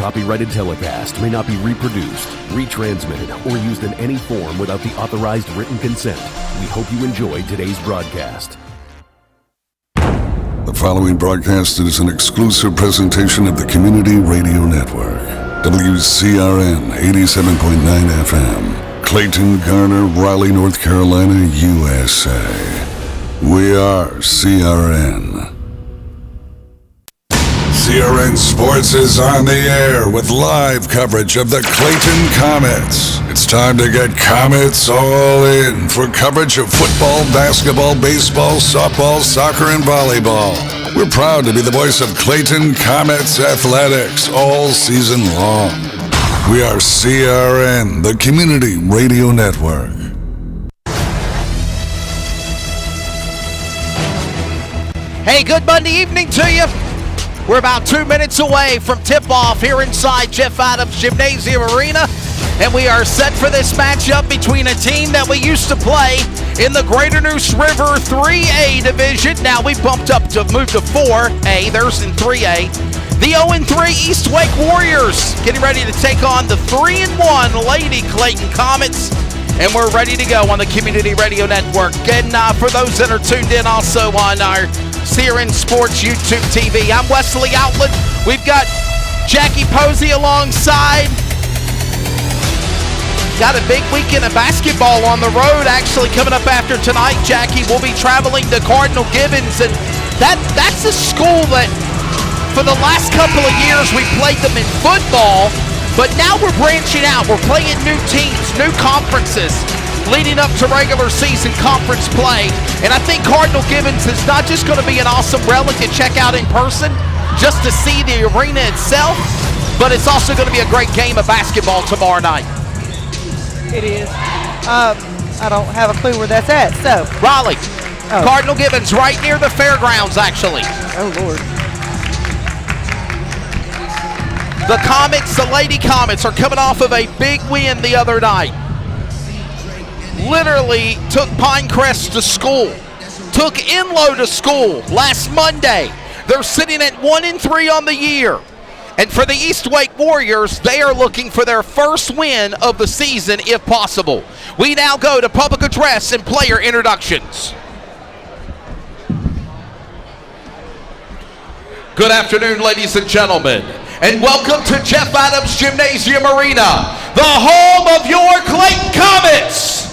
copyrighted telecast may not be reproduced, retransmitted, or used in any form without the authorized written consent. We hope you enjoy today's broadcast. The following broadcast is an exclusive presentation of the Community Radio Network. WCRN 87.9 FM, Clayton, Garner, Raleigh, North Carolina, USA. We are CRN. CRN Sports is on the air with live coverage of the Clayton Comets. It's time to get Comets all in for coverage of football, basketball, baseball, softball, soccer, and volleyball. We're proud to be the voice of Clayton Comets athletics all season long. We are CRN, the Community Radio Network. Hey, good Monday evening to you. We're about 2 minutes away from tip-off here inside Jeff Adams Gymnasium Arena, and we are set for this matchup between a team that we used to play in the Greater Neuse River 3A division. Now we bumped up to move to 4A. There's in 3A. The 0-3 East Wake Warriors getting ready to take on the 3-1 Lady Clayton Comets, and we're ready to go on the Community Radio Network. And for those that are tuned in also on our CRN Sports YouTube TV. I'm Wesley Outlet. We've got Jackie Posey alongside. Got a big weekend of basketball on the road actually coming up after tonight. Jackie will be traveling to Cardinal Gibbons, and that's a school that for the last couple of years we played them in football, but now we're branching out. We're playing new teams, new conferences, leading up to regular season conference play. And I think Cardinal Gibbons is not just going to be an awesome relic to check out in person, just to see the arena itself, but it's also going to be a great game of basketball tomorrow night. It is. I don't have a clue where that's at, so. Raleigh. Oh. Cardinal Gibbons, right near the fairgrounds, actually. Oh, Lord. The Comets, the Lady Comets, are coming off of a big win the other night. Literally took Pinecrest to school, took Enloe to school last Monday. They're sitting at 1-3 on the year. And for the East Wake Warriors, they are looking for their first win of the season if possible. We now go to public address and player introductions. Good afternoon, ladies and gentlemen, and welcome to Jeff Adams Gymnasium Arena, the home of your Clayton Comets.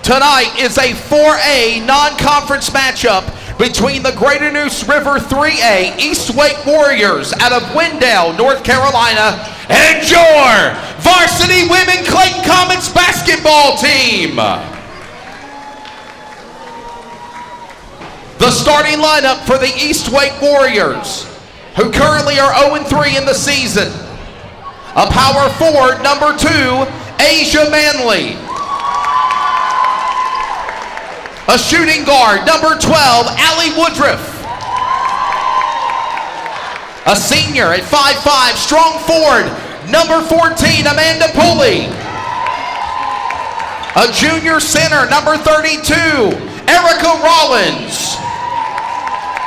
Tonight is a 4A non-conference matchup between the Greater Neuse River 3A East Wake Warriors out of Wendell, North Carolina, and your Varsity Women Clayton Comets basketball team. The starting lineup for the East Wake Warriors, who currently are 0-3 in the season. A power forward, number 2, Asia Manley. A shooting guard, number 12, Allie Woodruff. A senior at 5'5", strong forward, number 14, Amanda Pulley. A junior center, number 32, Erica Rollins.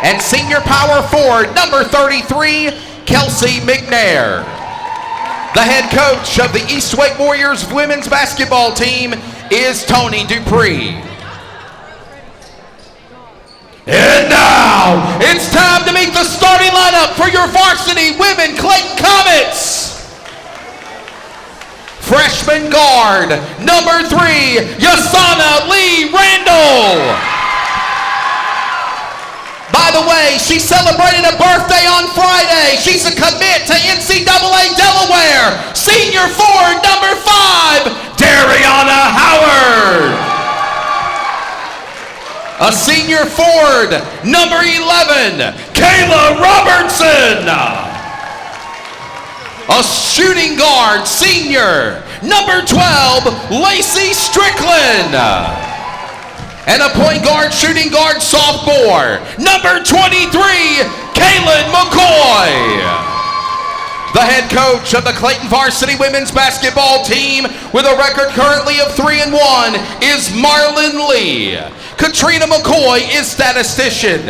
And senior power forward, number 33, Kelsey McNair. The head coach of the East Wake Warriors women's basketball team is Tony Dupree. And now, it's time to meet the starting lineup for your Varsity Women Clayton Comets. Freshman guard, number 3, Yasana Lee Randall. By the way, she celebrated a birthday on Friday. She's a commit to NCAA Delaware. Senior forward, number 5, Dariana Howard. A senior forward, number 11, Kayla Robertson. A shooting guard, senior, number 12, Lacey Strickland. And a point guard, shooting guard, sophomore, number 23, Kaylin McCoy. The head coach of the Clayton Varsity Women's Basketball team with a record currently of 3-1 is Marlon Lee. Katrina McCoy is statistician.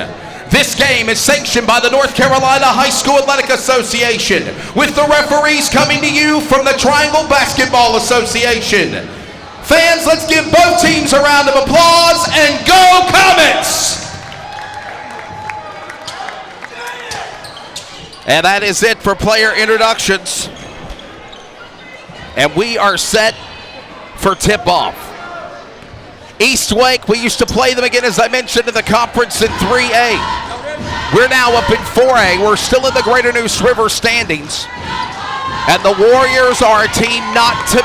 This game is sanctioned by the North Carolina High School Athletic Association, with the referees coming to you from the Triangle Basketball Association. Fans, let's give both teams a round of applause and go Comets! And that is it for player introductions. And we are set for tip-off. East Wake, we used to play them again, as I mentioned, in the conference in 3A. We're now up in 4A. We're still in the Greater Neuse River standings. And the Warriors are a team not to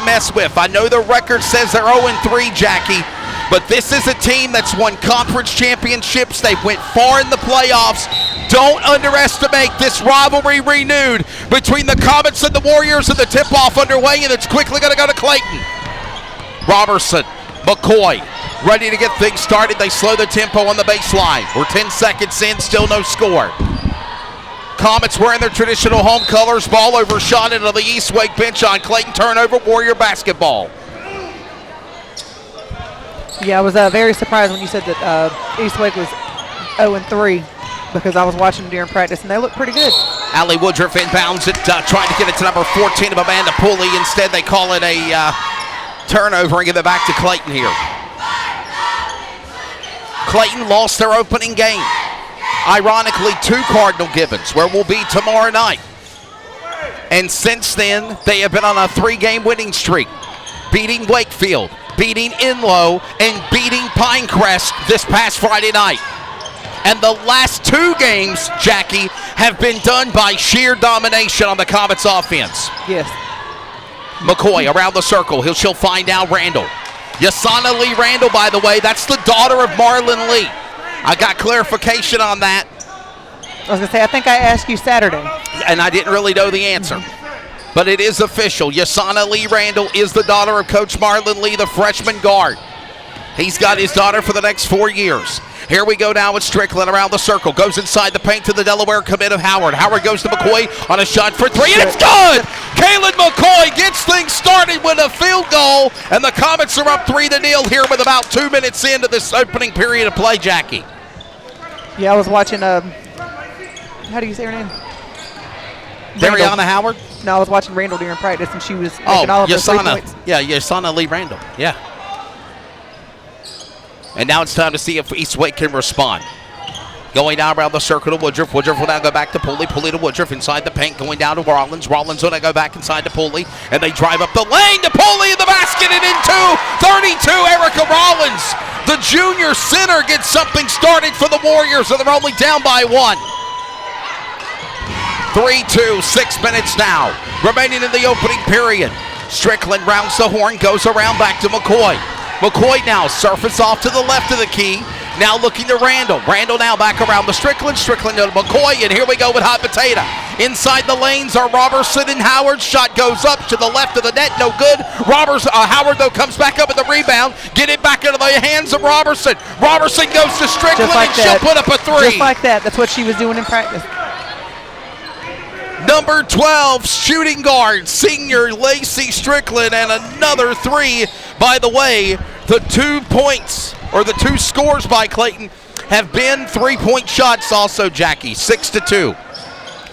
mess with. I know the record says they're 0-3, Jackie, but this is a team that's won conference championships. They went far in the playoffs. Don't underestimate this rivalry renewed between the Comets and the Warriors, and the tip-off underway, and it's quickly going to go to Clayton. Robertson, McCoy, ready to get things started. They slow the tempo on the baseline. We're 10 seconds in, still no score. Comets wearing their traditional home colors. Ball overshot into the East Wake bench on Clayton. Turnover, Warrior basketball. Yeah, I was very surprised when you said that East Wake was 0-3, because I was watching them during practice, and they look pretty good. Allie Woodruff inbounds it, trying to get it to number 14 of Amanda Pooley. Instead, they call it a turnover and give it back to Clayton here. Clayton lost their opening game. Ironically, to Cardinal Gibbons, where we'll be tomorrow night. And since then, they have been on a 3-game winning streak, beating Wakefield, beating Inlow, and beating Pinecrest this past Friday night. And the last 2 games, Jackie, have been done by sheer domination on the Comets offense. Yes. McCoy around the circle. She'll find out Randall. Yasana Lee Randall, by the way, that's the daughter of Marlon Lee. I got clarification on that. I was going to say, I think I asked you Saturday. And I didn't really know the answer. But it is official. Yasana Lee Randall is the daughter of Coach Marlon Lee, the freshman guard. He's got his daughter for the next 4 years. Here we go now with Strickland around the circle. Goes inside the paint to the Delaware commit of Howard. Howard goes to McCoy on a shot for 3, and it's good! Kaylin McCoy gets things started with a field goal, and the Comets are up 3-0 here with about 2 minutes into this opening period of play, Jackie. Yeah, I was watching, how do you say her name? Dariana Howard? No, I was watching Randall during practice, and she was making all of her 3 points. Yeah, Yasana Lee Randall, yeah. And now it's time to see if East Wake can respond. Going down around the circle to Woodruff. Woodruff will now go back to Pooley. Pooley to Woodruff inside the paint. Going down to Rollins. Rollins will now go back inside to Pooley. And they drive up the lane to Pooley in the basket and in 2. 32, Erica Rollins. The junior center gets something started for the Warriors, so they're only down by 1. 3-2, 6 minutes now. Remaining in the opening period. Strickland rounds the horn, goes around back to McCoy. McCoy now surface off to the left of the key. Now looking to Randall. Randall now back around the Strickland. Strickland to McCoy, and here we go with hot potato. Inside the lanes are Robertson and Howard. Shot goes up to the left of the net, no good. Howard, though, comes back up with the rebound. Get it back into the hands of Robertson. Robertson goes to Strickland, and she'll put up a 3. Just like that. That's what she was doing in practice. Number 12, shooting guard, senior Lacey Strickland, and another 3. By the way, the 2 points, or the 2 scores by Clayton, have been 3-point shots also, Jackie, 6-2.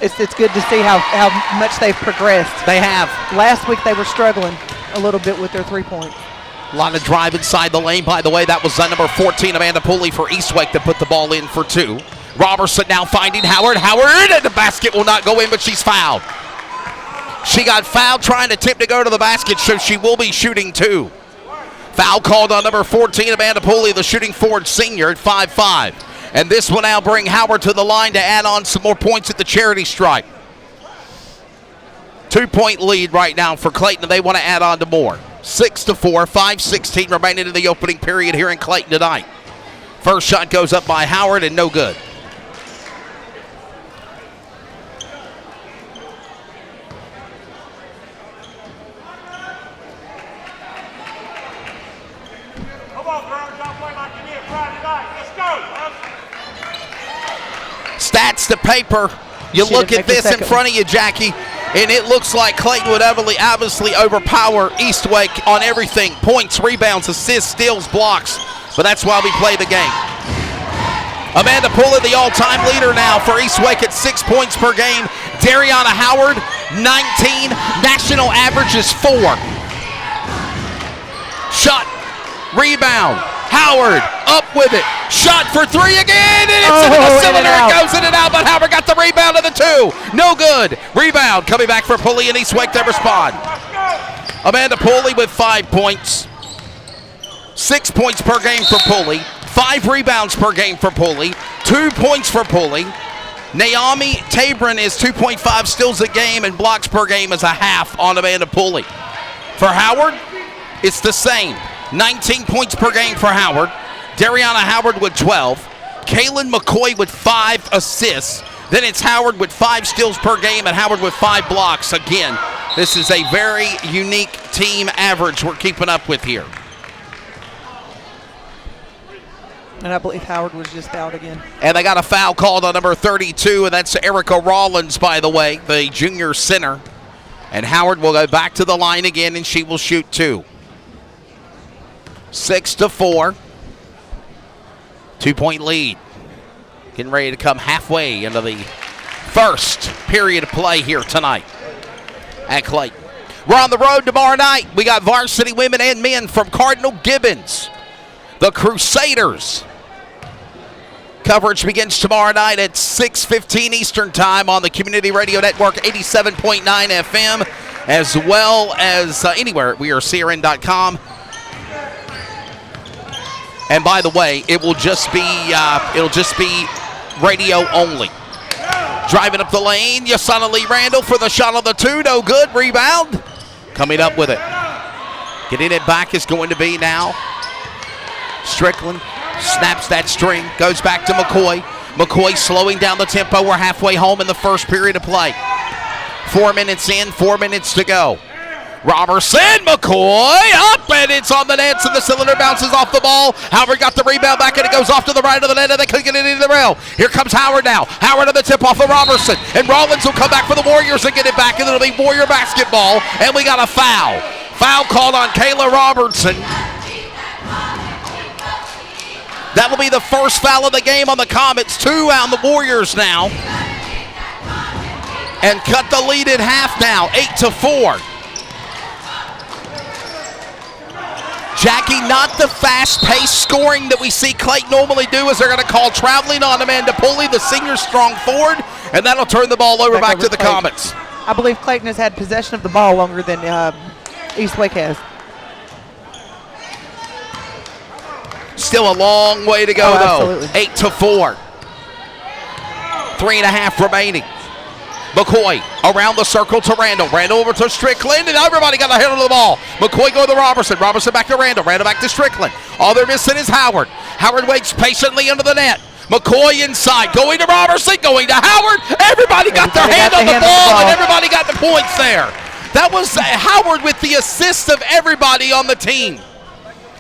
It's good to see how much they've progressed. They have. Last week they were struggling a little bit with their 3-point. A lot of drive inside the lane, by the way. That was number 14, Amanda Pooley for East Wake, that put the ball in for 2. Robertson now finding Howard. Howard, and the basket will not go in, but she's fouled. She got fouled trying to attempt to go to the basket, so she will be shooting 2. Foul called on number 14, Amanda Pooley, the shooting forward senior at 5'5". And this will now bring Howard to the line to add on some more points at the charity stripe. 2-point lead right now for Clayton, and they want to add on to more. 6-4, 5:16 remaining in the opening period here in Clayton tonight. First shot goes up by Howard, and no good. Stats to paper. You look at this in front of you, Jackie, and it looks like Clayton would obviously overpower East Wake on everything. Points, rebounds, assists, steals, blocks. But that's why we play the game. Amanda Pulley, the all-time leader now for Eastwake at 6 points per game. Dariana Howard, 19. National average is 4. Shot, rebound. Howard up with it. Shot for 3 again, and it's into the cylinder. It goes in and out, but Howard got the rebound of the 2. No good. Rebound coming back for Pulley, and Eastwake to respond. Amanda Pulley with 5 points. 6 points per game for Pulley. 5 rebounds per game for Pulley. 2 points for Pulley. Naomi Tabron is 2.5 steals a game, and blocks per game is a half on Amanda Pulley. For Howard, it's the same. 19 points per game for Howard. Dariana Howard with 12. Kaylin McCoy with 5 assists. Then it's Howard with 5 steals per game and Howard with 5 blocks. Again, this is a very unique team average we're keeping up with here. And I believe Howard was just out again. And they got a foul called on number 32, and that's Erica Rollins, by the way, the junior center. And Howard will go back to the line again, and she will shoot 2. 6-4. 2-point lead. Getting ready to come halfway into the first period of play here tonight at Clayton. We're on the road tomorrow night. We got varsity women and men from Cardinal Gibbons. The Crusaders. Coverage begins tomorrow night at 6:15 Eastern Time on the Community Radio Network, 87.9 FM, as well as anywhere we are CRN.com. And by the way, it'll just be radio only. Driving up the lane, Yasana Lee Randall for the shot on the 2, no good. Rebound, coming up with it. Getting it back is going to be now Strickland. Snaps that string, goes back to McCoy. McCoy slowing down the tempo. We're halfway home in the first period of play. 4 minutes in, 4 minutes to go. Robertson, McCoy up, and it's on the nets, and the cylinder bounces off the ball. Howard got the rebound back, and it goes off to the right of the net, and they couldn't get it into the rail. Here comes Howard now. Howard on the tip off of Robertson, and Rollins will come back for the Warriors and get it back, and it'll be Warrior basketball, and we got a foul. Foul called on Kayla Robertson. That'll be the first foul of the game on the Comets. 2 on the Warriors now. And cut the lead in half now, 8-4. Jackie, not the fast-paced scoring that we see Clayton normally do, as they're going to call traveling on Amanda Pulley, the senior strong forward, and that'll turn the ball over back to the Clayton. Comets. I believe Clayton has had possession of the ball longer than Eastwake has. Still a long way to go, though. Absolutely. 8-4. 3.5 remaining. McCoy around the circle to Randall. Randall over to Strickland, and everybody got a handle of the ball. McCoy go to Robertson. Robertson back to Randall. Randall back to Strickland. All they're missing is Howard. Howard waits patiently under the net. McCoy inside, going to Robertson, going to Howard. Everybody got their hand on the ball, and everybody got the points there. That was Howard with the assist of everybody on the team.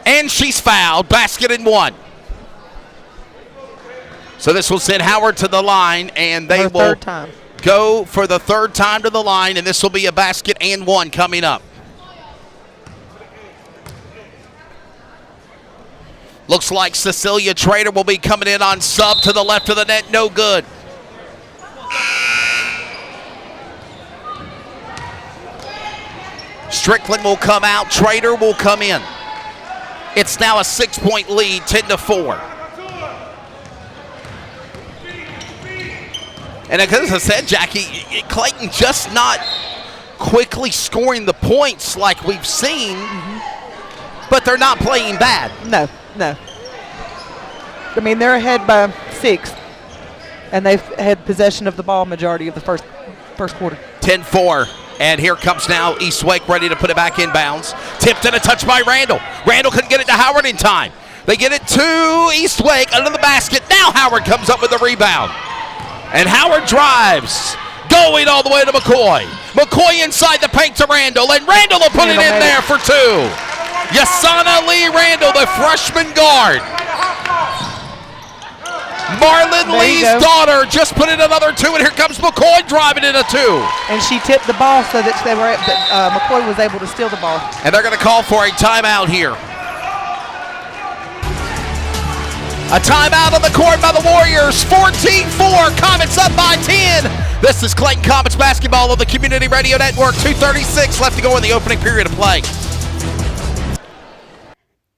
And she's fouled. Basket and 1. So this will send Howard to the line, and they will go for the 3rd time to the line, and this will be a basket and 1 coming up. Looks like Cecilia Trader will be coming in on sub to the left of the net. No good. Strickland will come out. Trader will come in. It's now a 6-point lead, 10-4. And as I said, Jackie, Clayton just not quickly scoring the points like we've seen, but they're not playing bad. No. I mean, they're ahead by 6, and they've had possession of the ball majority of the first quarter. 10-4. And here comes now Eastwake, ready to put it back in bounds. Tipped and a touch by Randall. Randall couldn't get it to Howard in time. They get it to Eastwake under the basket. Now Howard comes up with the rebound. And Howard drives, going all the way to McCoy. McCoy inside the paint to Randall, and Randall will put it in there for 2. Yasana Lee Randall, the freshman guard. Marlon Lee's daughter just put in another 2, and here comes McCoy driving in a 2. And she tipped the ball so that McCoy was able to steal the ball. And they're going to call for a timeout here. A timeout on the court by the Warriors. 14-4. Comets up by 10. This is Clayton Comets basketball on the Community Radio Network. 2:36 left to go in the opening period of play.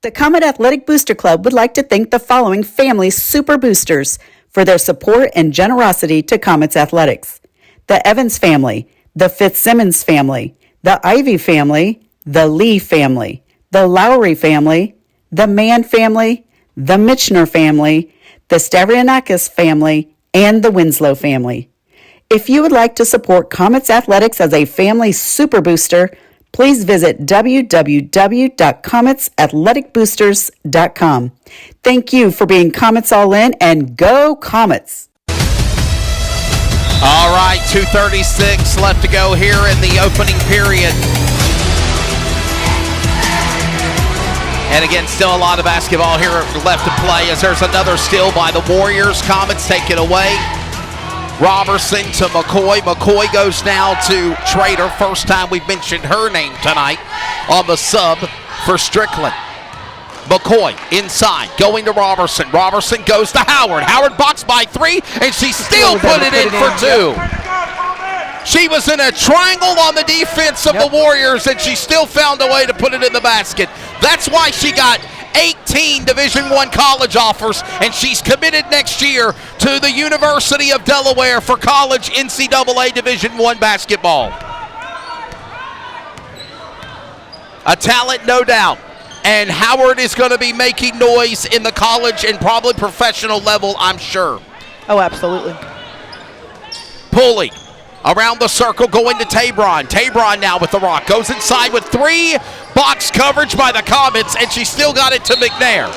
The Comet Athletic Booster Club would like to thank the following family super boosters for their support and generosity to Comets Athletics. The Evans family, the Fitzsimmons family, the Ivy family, the Lee family, the Lowry family, the Mann family, the Mitchner family, the Stavrianakis family, and the Winslow family. If you would like to support Comets Athletics as a family super booster, please visit www.cometsathleticboosters.com. Thank you for being Comets All In, and go Comets! All right, 2:36 left to go here in the opening period. And again, still a lot of basketball here left to play as there's another steal by the Warriors. Comets take it away. Robertson to McCoy. McCoy goes now to Trader. First time we've mentioned her name tonight on the sub for Strickland. McCoy inside, going to Robertson. Robertson goes to Howard. Howard boxed by 3, and she still put it in for 2. She was in a triangle on the defense of the Warriors, and she still found a way to put it in the basket. That's why she got 18 Division I college offers, and she's committed next year to the University of Delaware for college NCAA Division I basketball. A talent, no doubt. And Howard is going to be making noise in the college and probably professional level, I'm sure. Oh, absolutely. Pulley around the circle, going to Tabron. Tabron now with the rock. Goes inside with 3. Box coverage by the Comets, and she still got it to McNair.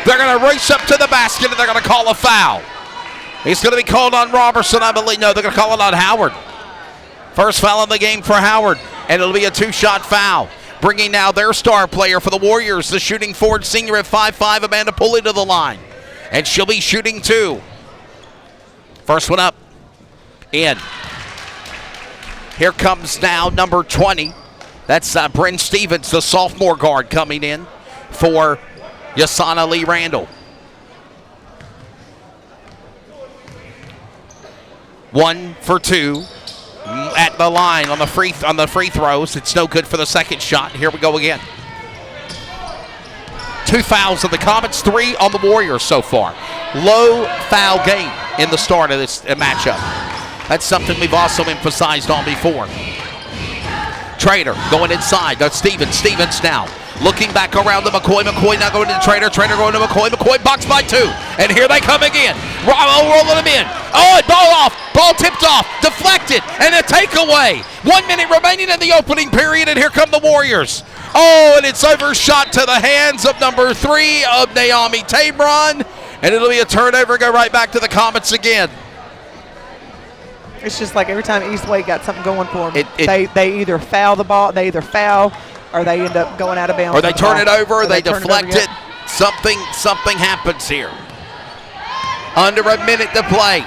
They're going to race up to the basket, and they're going to call a foul. It's going to be called on Robertson, I believe. No, they're going to call it on Howard. First foul in the game for Howard, and it'll be a 2-shot foul. Bringing now their star player for the Warriors, the shooting forward senior at 5'5", Amanda Pulley, to the line. And she'll be shooting 2. First one up. In. Here comes now number 20. That's Bryn Stevens, the sophomore guard, coming in for Yasana Lee Randall. 1 for 2 at the line on the free throws. It's no good for the second shot. Here we go again. 2 fouls of the Comets, 3 on the Warriors so far. Low foul game in the start of this matchup. That's something we've also emphasized on before. Trader going inside. That's Stevens. Stevens now looking back around to McCoy. McCoy now going to the Trader. Trader going to McCoy. McCoy boxed by 2. And here they come again. Rolling them in. Oh, ball off. Ball tipped off. Deflected. And a takeaway. 1 minute remaining in the opening period. And here come the Warriors. Oh, and it's overshot to the hands of number 3 of Naomi Tabron. And it'll be a turnover. Go right back to the Comets again. It's just like every time Eastway got something going for them, they either foul the ball, or they end up going out of bounds. Or they turn it over, or they deflect it. Something happens here. Under a minute to play.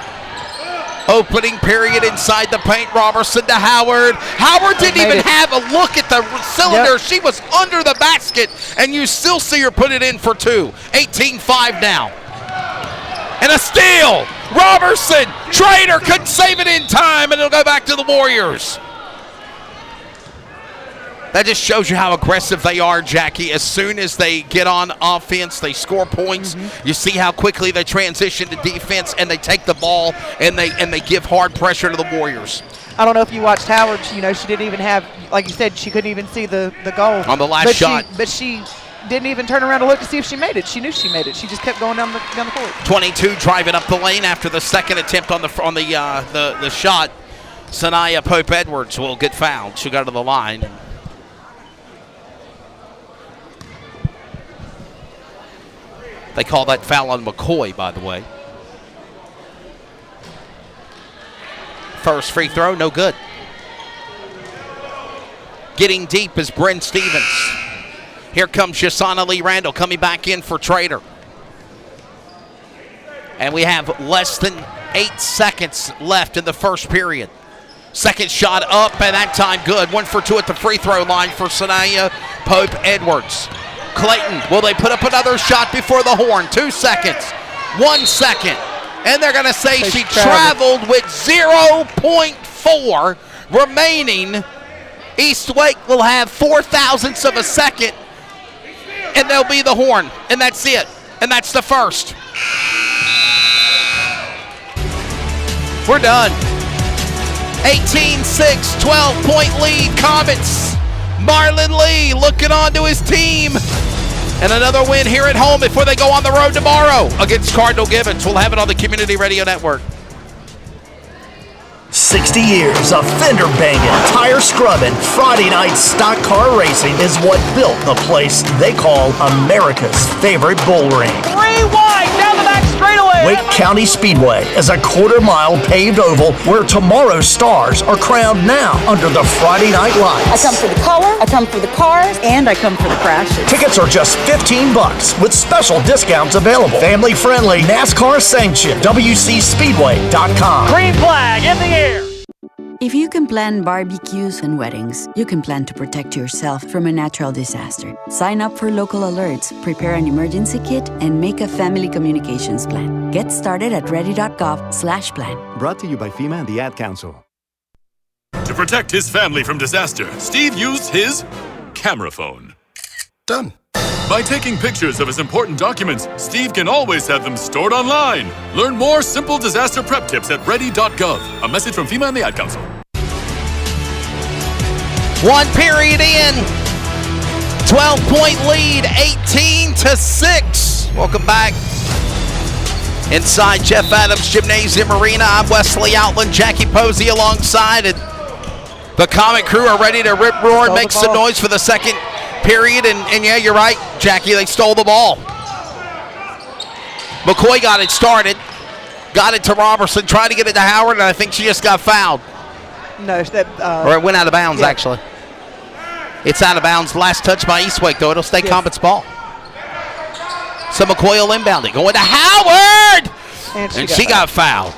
Opening period inside the paint. Robertson to Howard. Howard didn't even have a look at the cylinder. Yep. She was under the basket, and you still see her put it in for 2. 18-5 now. And a steal. Robertson. Trader couldn't save it in time, and it'll go back to the Warriors. That just shows you how aggressive they are, Jackie. As soon as they get on offense, they score points. Mm-hmm. You see how quickly they transition to defense, and they take the ball, and they give hard pressure to the Warriors. I don't know if you watched Howard. She didn't even have, like you said, she couldn't even see the goal. On the last shot. But she didn't even turn around to look to see if she made it. She knew she made it. She just kept going down the court. 22 driving up the lane after the second attempt on the shot. Sanaya Pope Edwards will get fouled. She'll go to the line. They call that foul on McCoy, by the way. First free throw, no good. Getting deep is Bryn Stevens. Here comes Yasana Lee Randall coming back in for Trader. And we have less than 8 seconds left in the first period. Second shot up, and that time good. 1 for 2 at the free throw line for Sanaya Pope Edwards. Clayton, will they put up another shot before the horn? 2 seconds. 1 second. And they're going to say she traveled with 0.4 remaining. East Wake will have 0.04 of a second, and there'll be the horn, and that's it. And that's the first. We're done. 18-6, 12-point lead, Comets. Marlon Lee looking on to his team. And another win here at home before they go on the road tomorrow against Cardinal Gibbons. We'll have it on the Community Radio Network. 60 years of fender banging, tire scrubbing, Friday night stock car racing is what built the place they call America's favorite bull ring. Rewind down the back straightaway. Wake County Speedway is a quarter-mile paved oval where tomorrow's stars are crowned now under the Friday night lights. I come for the color, I come for the cars, and I come for the crashes. Tickets are just $15 with special discounts available. Family-friendly, NASCAR sanctioned, WCSpeedway.com. Green flag in the air. If you can plan barbecues and weddings, you can plan to protect yourself from a natural disaster. Sign up for local alerts, prepare an emergency kit, and make a family communications plan. Get started at ready.gov/plan. Brought to you by FEMA and the Ad Council. To protect his family from disaster, Steve used his camera phone. Done. By taking pictures of his important documents, Steve can always have them stored online. Learn more simple disaster prep tips at ready.gov. A message from FEMA and the Ad Council. 1 period in. 12-point lead, 18-6. Welcome back. Inside Jeff Adams Gymnasium Arena, I'm Wesley Outland, Jackie Posey alongside it. The Comet crew are ready to rip, roar, and make some noise for the second period, and yeah, you're right, Jackie, they stole the ball. McCoy got it started, got it to Robertson, tried to get it to Howard, and I think she just got fouled. No, it's that. Or it went out of bounds, actually. It's out of bounds. Last touch by Eastwake, though. It'll stay Comets ball. So McCoy will inbound it. Going to Howard! And she got fouled.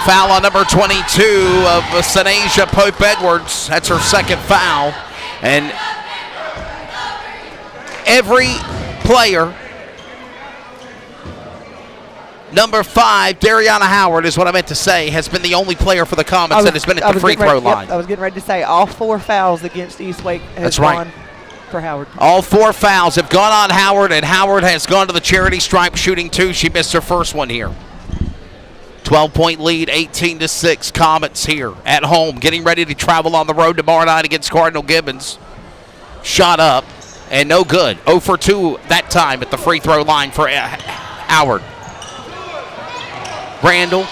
Foul on number 22 of Sanasia Pope Edwards. That's her second foul. And every player, number 5, Dariana Howard is what I meant to say, has been the only player for the Comets that has been at the free throw line. I was getting ready to say all 4 fouls against Eastwake has gone for Howard. All 4 fouls have gone on Howard, and Howard has gone to the charity stripe shooting 2. She missed her first one here. 12-point lead, 18-6. Comets here at home, getting ready to travel on the road tomorrow night against Cardinal Gibbons. Shot up, and no good. 0 for 2 that time at the free throw line for Howard. Randall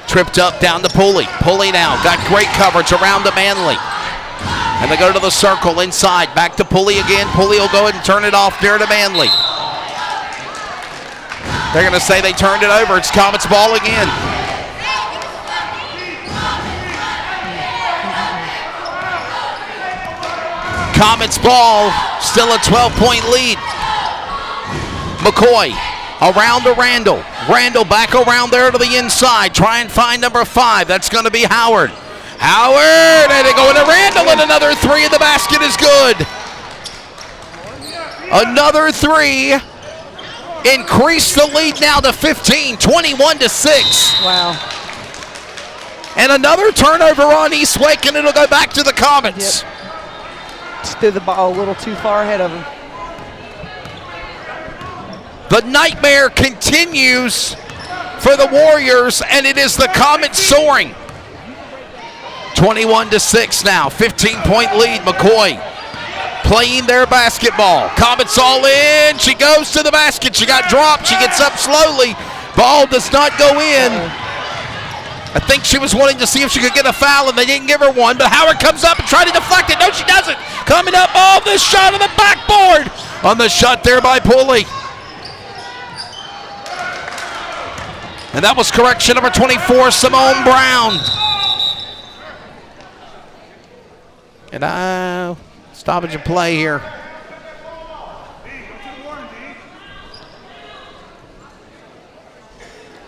tripped up down to Pulley. Pulley now got great coverage around to Manley. And they go to the circle inside. Back to Pulley again. Pulley will go ahead and turn it off there to Manley. They're going to say they turned it over. It's Comets ball again. Comets ball, still a 12-point lead. McCoy around to Randall. Randall back around there to the inside. Try and find number 5. That's going to be Howard. Howard, and they go into Randall, and another 3 in the basket is good. Another 3. Increase the lead now to 15, 21-6. Wow. And another turnover on Eastwake, and it'll go back to the Comets. Yep. Just threw the ball a little too far ahead of him. The nightmare continues for the Warriors, and it is the Comets soaring. 21-6 now, 15-point lead. McCoy playing their basketball. Comets all in. She goes to the basket. She got dropped. She gets up slowly. Ball does not go in. I think she was wanting to see if she could get a foul, and they didn't give her one. But Howard comes up and tries to deflect it. No, she doesn't. Coming up, this shot on the backboard. On the shot there by Pulley. And that was correction number 24, Simone Brown. And stoppage of play here.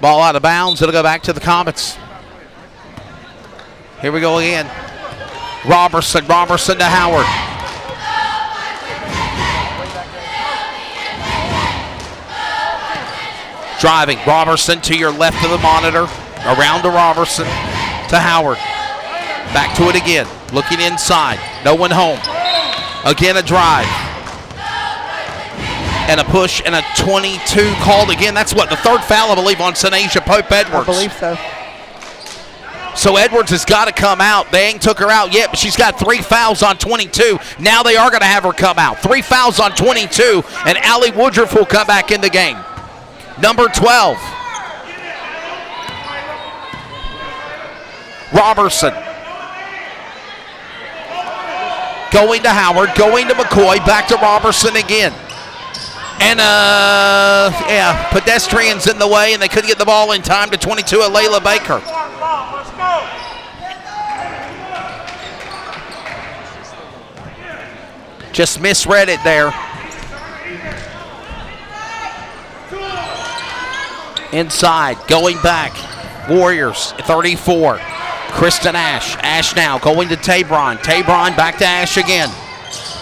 Ball out of bounds. It'll go back to the Comets. Here we go again. Robertson to Howard. Driving. Robertson to your left of the monitor. Around to Robertson. To Howard. Back to it again. Looking inside. No one home. Again a drive. And a push and a 22 called again. That's what, the third foul, I believe, on Sanasia Pope Edwards. I believe so. So Edwards has got to come out. They ain't took her out yet, but she's got 3 fouls on 22. Now they are going to have her come out. 3 fouls on 22, and Allie Woodruff will come back in the game. Number 12. Robertson. Going to Howard, going to McCoy, back to Robertson again. And, pedestrians in the way, and they couldn't get the ball in time to 22 of Layla Baker. Just misread it there. Inside, going back. Warriors, 34. Kristen Ash. Ash now going to Tabron. Tabron back to Ash again.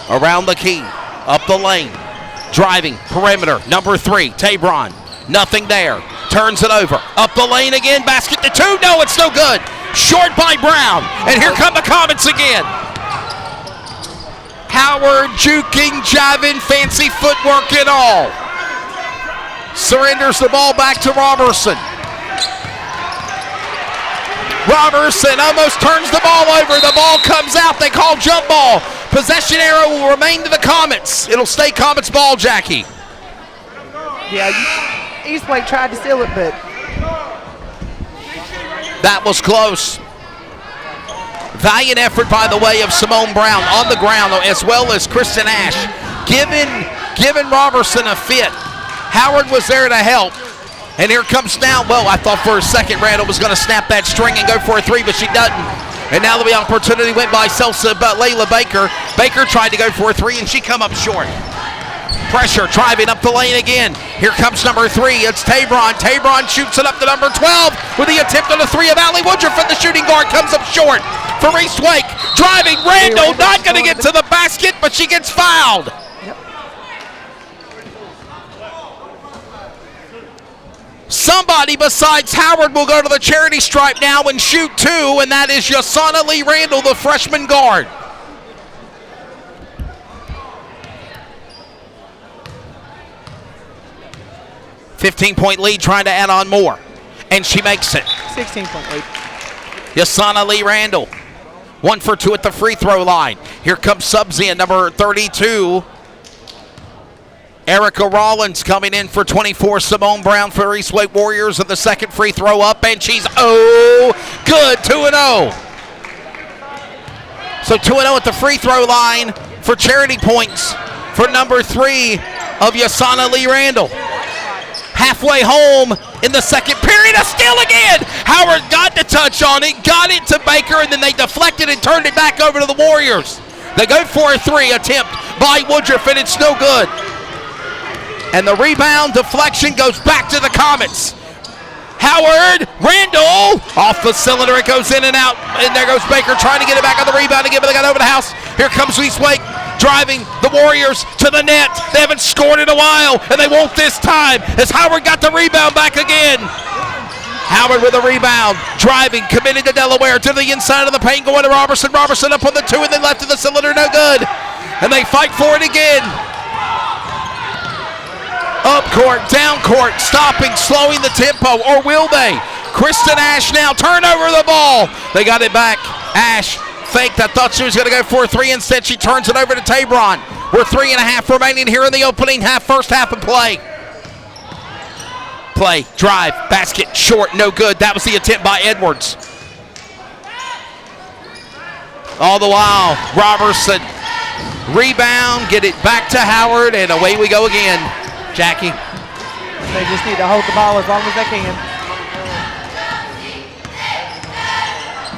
Around the key. Up the lane. Driving. Perimeter. Number 3. Tabron. Nothing there. Turns it over. Up the lane again. Basket to 2. No, it's no good. Short by Brown. And here come the Comets again. Howard juking, jiving, fancy footwork and all. Surrenders the ball back to Robertson. Robertson almost turns the ball over. The ball comes out. They call jump ball. Possession arrow will remain to the Comets. It'll stay Comets ball, Jackie. Yeah, Eastlake tried to steal it, but that was close. Valiant effort, by the way, of Simone Brown on the ground, as well as Kristen Ash. Giving Robertson a fit. Howard was there to help. And here comes now, well, I thought for a second Randall was going to snap that string and go for a 3, but she doesn't. And now the opportunity went by Layla Baker. Baker tried to go for a 3, and she come up short. Pressure, driving up the lane again. Here comes number 3. It's Tabron. Tabron shoots it up to number 12 with the attempt on a 3 of Allie Woodruff, and the shooting guard comes up short for East Wake. Driving, Randall not going to get to the basket, but she gets fouled. Somebody besides Howard will go to the charity stripe now and shoot 2, and that is Yasana Lee Randall, the freshman guard. $15-point lead, trying to add on more. And she makes it. 16-point lead. Yasana Lee Randall. 1 for 2 at the free throw line. Here comes subs in, number 32. Erica Rollins coming in for 24. Simone Brown for East Wake Warriors, and the second free throw up, and she's good, 2-0. So 2-0 at the free throw line for charity points for number 3 of Yasana Lee Randall. Halfway home in the second period, a steal again. Howard got the touch on it, got it to Baker, and then they deflected and turned it back over to the Warriors. They go for a 3 attempt by Woodruff, and it's no good. And the rebound deflection goes back to the Comets. Howard, Randall, off the cylinder, it goes in and out, and there goes Baker trying to get it back on the rebound again, but they got over the house. Here comes East Wake, driving the Warriors to the net. They haven't scored in a while, and they won't this time, as Howard got the rebound back again. Howard with a rebound, driving, committed to Delaware, to the inside of the paint, going to Robertson. Robertson up on the 2, and then left to the cylinder, no good. And they fight for it again. Up court, down court, stopping, slowing the tempo, or will they? Kristen Ash now, turn over the ball. They got it back. Ash faked. I thought she was going to go for a 3. Instead, she turns it over to Tabron. We're 3.5 remaining here in the opening half, first half of play. Play, drive, basket, short, no good. That was the attempt by Edwards. All the while, Robertson, rebound, get it back to Howard, and away we go again. Jackie. They just need to hold the ball as long as they can.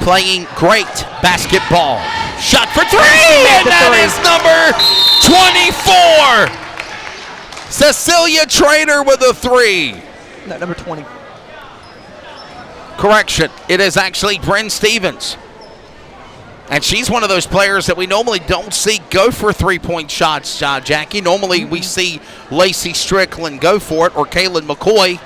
Playing great basketball. Shot for 3, and that is number 24. Cecilia Trader with a 3. No, number 20. Correction, it is actually Bryn Stevens. And she's one of those players that we normally don't see go for 3-point shots, Jackie. Normally we see Lacey Strickland go for it, or Kaylin McCoy.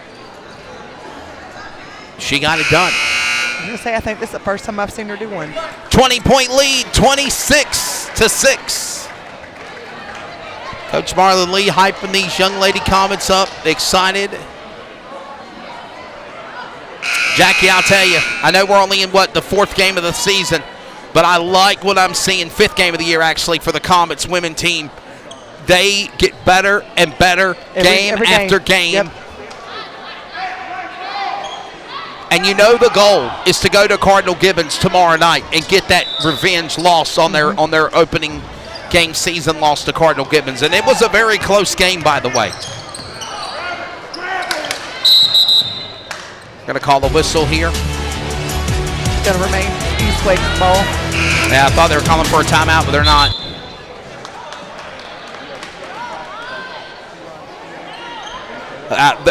she got it done. I was going to say, I think this is the first time I've seen her do one. 20-point lead, 26-6. Coach Marlon Lee hyping these young lady Comets up, excited. Jackie, I'll tell you, I know we're only in, the fourth game of the season, but I like what I'm seeing, fifth game of the year, actually, for the Comets women team. They get better and better game after game. Yep. And you know the goal is to go to Cardinal Gibbons tomorrow night and get that revenge loss on their opening game season loss to Cardinal Gibbons. And it was a very close game, by the way. Going to call the whistle here. It's going to remain East Wake's ball. Yeah, I thought they were calling for a timeout, but they're not.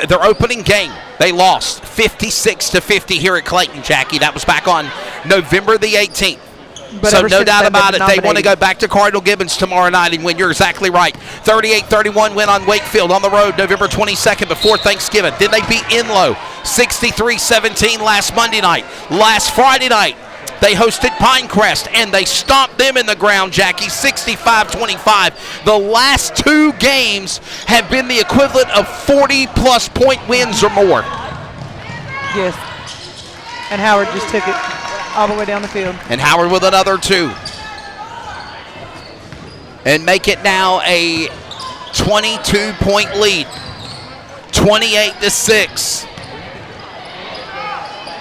Their opening game, they lost 56-50 here at Clayton, Jackie. That was back on November the 18th. But so no doubt about it, they want to go back to Cardinal Gibbons tomorrow night and win. You're exactly right. 38-31 win on Wakefield on the road November 22nd before Thanksgiving. Then they beat Enloe 63-17 last Monday night. Last Friday night, they hosted Pinecrest, and they stomped them in the ground, Jackie, 65-25. The last two games have been the equivalent of 40-plus point wins or more. Yes. And Howard just took it all the way down the field. And Howard with another two. And make it now a 22-point lead. 28-6.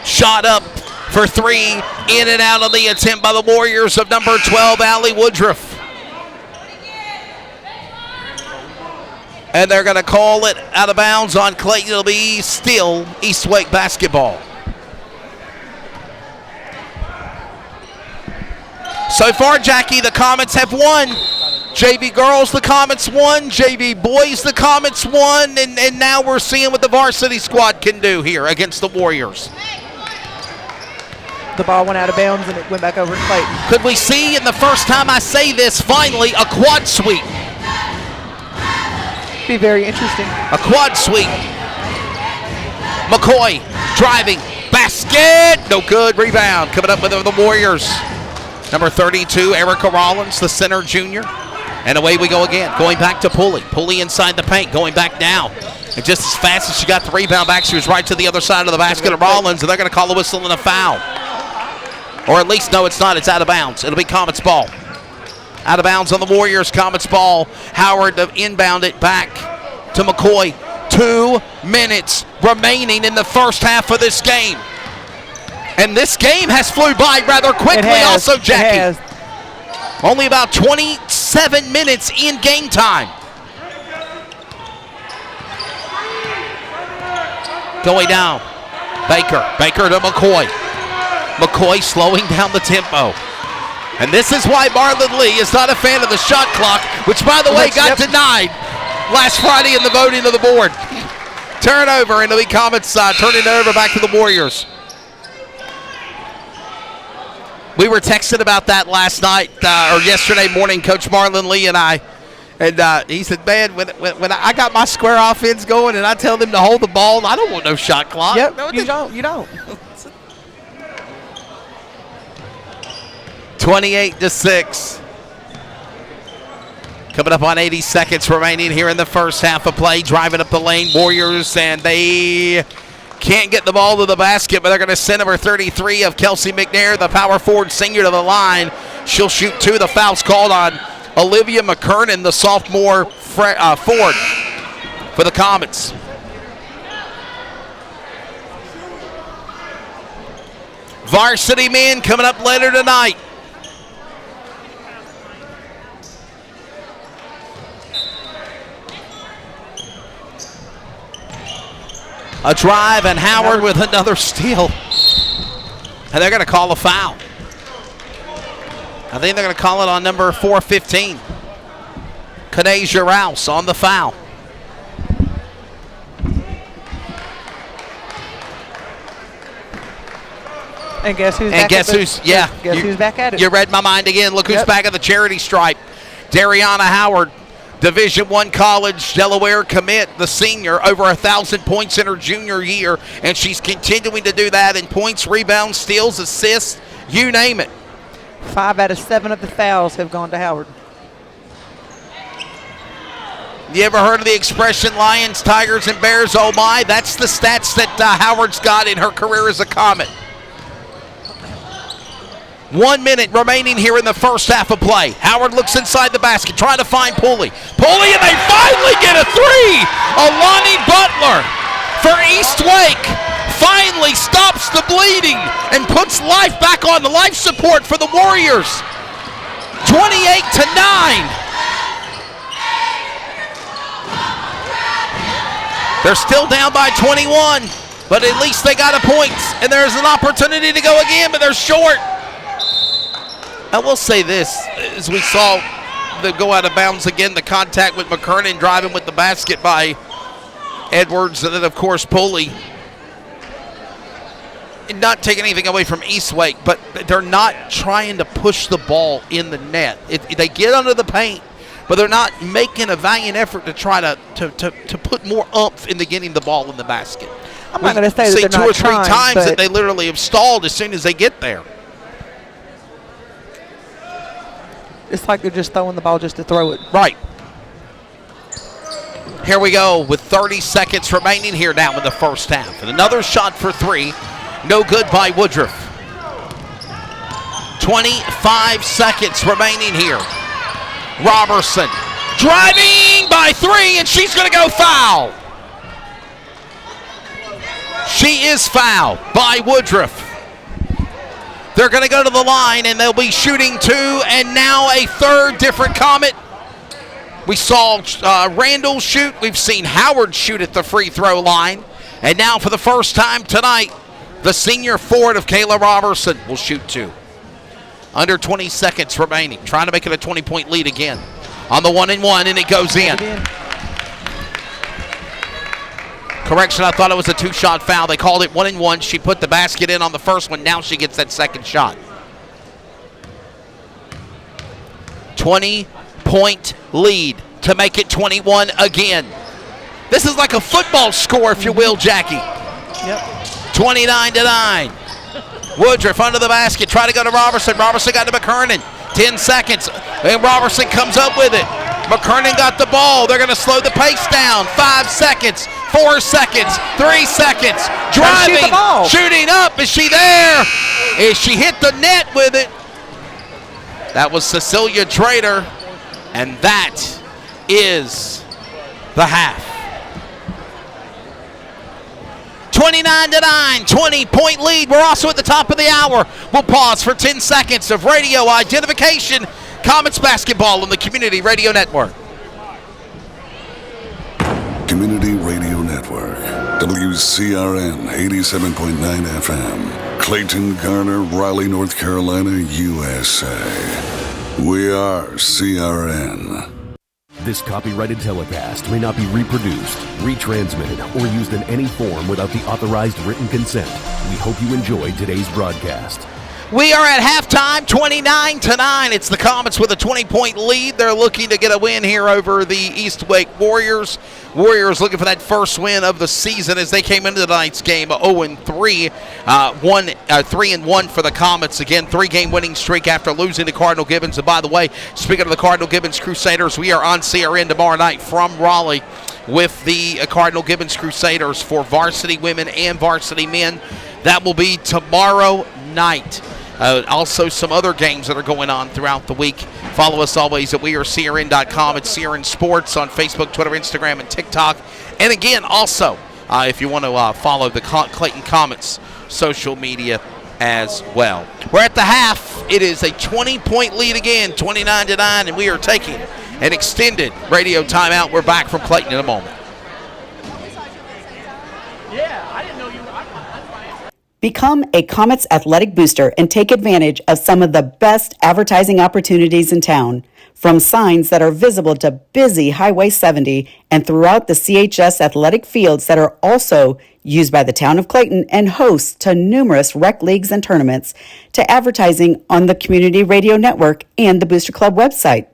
Shot up for three, in and out of the attempt by the Warriors of number 12, Allie Woodruff. And they're going to call it out of bounds on Clayton. It'll be still East Wake basketball. So far, Jackie, the Comets have won. JV girls, the Comets won. JV boys, the Comets won. And now we're seeing what the varsity squad can do here against the Warriors. The ball went out of bounds and it went back over to Clayton. Could we see, in the first time I say this, finally, a quad sweep? Be very interesting. A quad sweep. McCoy driving. Basket. No good. Rebound. Coming up with the Warriors. Number 32, Erica Rollins, the center junior. And away we go again. Going back to Pulley. Pulley inside the paint. Going back now. And just as fast as she got the rebound back, she was right to the other side of the basket of Rollins, and they're going to call a whistle and a foul. Or at least, no, it's not. It's out of bounds. It'll be Comets ball. Out of bounds on the Warriors. Comets ball. Howard to inbound it back to McCoy. 2 minutes remaining in the first half of this game. And this game has flew by rather quickly also, Jackie. Only about 27 minutes in game time. Going down. Baker to McCoy. McCoy slowing down the tempo. And this is why Marlon Lee is not a fan of the shot clock, which, by the way, got denied last Friday in the voting of the board. Turnover, and it'll be Comets side, turning it over back to the Warriors. We were texting about that last night, or yesterday morning, Coach Marlon Lee and I. And he said, man, when I got my square offense going and I tell them to hold the ball, I don't want no shot clock. Yep, no, you don't. 28-6. Coming up on 80 seconds remaining here in the first half of play. Driving up the lane, Warriors, and they can't get the ball to the basket, but they're going to send number 33 of Kelsey McNair, the power forward senior, to the line. She'll shoot two. The foul's called on Olivia McKernan, the sophomore forward for the Comets. Varsity men coming up later tonight. A drive, and Howard with another steal. And they're going to call a foul. I think they're going to call it on number 415. Kanasia Rouse on the foul. And guess who's and back guess at who's, yeah. Guess who's back at it. You read my mind again. Look who's back at the charity stripe. Dariana Howard Division I college, Delaware commit, the senior, over 1,000 points in her junior year, and she's continuing to do that in points, rebounds, steals, assists, you name it. 5 out of 7 of the fouls have gone to Howard. You ever heard of the expression lions, tigers, and bears? Oh my, that's the stats that Howard's got in her career as a Comet. 1 minute remaining here in the first half of play. Howard looks inside the basket, trying to find Pooley. Pooley, and they finally get a three! Alani Butler for East Wake finally stops the bleeding and puts life back on the life support for the Warriors. 28-9. They're still down by 21, but at least they got a point, and there's an opportunity to go again, but they're short. I will say this, as we saw them go out of bounds again, the contact with McKernan driving with the basket by Edwards, and then, of course, Pulley. And not taking anything away from Eastwake, but they're not trying to push the ball in the net. They get under the paint, but they're not making a valiant effort to try to put more oomph into getting the ball in the basket. I'm not going to say that they're not two or three trying, times but that they literally have stalled as soon as they get there. It's like they're just throwing the ball just to throw it. Right. Here we go with 30 seconds remaining here now in the first half. And another shot for three. No good by Woodruff. 25 seconds remaining here. Robertson driving by three, and she's going to go foul. She is fouled by Woodruff. They're going to go to the line, and they'll be shooting two, and now a third different Comet. We saw Randall shoot. We've seen Howard shoot at the free throw line. And now for the first time tonight, the senior forward of Kayla Robertson will shoot two. Under 20 seconds remaining. Trying to make it a 20-point lead again. On the 1-and-1, and it goes in. Correction, I thought it was a two-shot foul. They called it 1-and-1. She put the basket in on the first one. Now she gets that second shot. 20-point lead to make it 21 again. This is like a football score, if you will, Jackie. Yep. 29-9. Woodruff under the basket. Try to go to Robertson. Robertson got to McKernan. 10 seconds. And Robertson comes up with it. McKernan got the ball. They're going to slow the pace down. 5 seconds. 4 seconds. 3 seconds. Driving. Shoot the ball. Shooting up. Is she there? Is she hit the net with it? That was Cecilia Trader. And that is the half. 29-9, 20-point lead. We're also at the top of the hour. We'll pause for 10 seconds of radio identification. Comets basketball on the Community Radio Network. Community Radio Network. WCRN 87.9 FM. Clayton, Garner, Raleigh, North Carolina, USA. We are CRN. This copyrighted telecast may not be reproduced, retransmitted, or used in any form without the authorized written consent. We hope you enjoyed today's broadcast. We are at halftime, 29-9. It's the Comets with a 20-point lead. They're looking to get a win here over the East Wake Warriors. Warriors looking for that first win of the season as they came into tonight's game 0-3. 3-1 for the Comets. Again, 3-game winning streak after losing to Cardinal Gibbons. And by the way, speaking of the Cardinal Gibbons Crusaders, we are on CRN tomorrow night from Raleigh with the Cardinal Gibbons Crusaders for varsity women and varsity men. That will be tomorrow night. Also some other games that are going on throughout the week. Follow us always at wearecrn.com. It's CRN Sports on Facebook, Twitter, Instagram, and TikTok. And again, also, if you want to follow the Clayton Comets social media as well. We're at the half. It is a 20-point lead again, 29-9, and we are taking an extended radio timeout. We're back from Clayton in a moment. Become a Comets athletic booster and take advantage of some of the best advertising opportunities in town. From signs that are visible to busy Highway 70 and throughout the CHS athletic fields that are also used by the town of Clayton and hosts to numerous rec leagues and tournaments, to advertising on the Community Radio Network and the Booster Club website.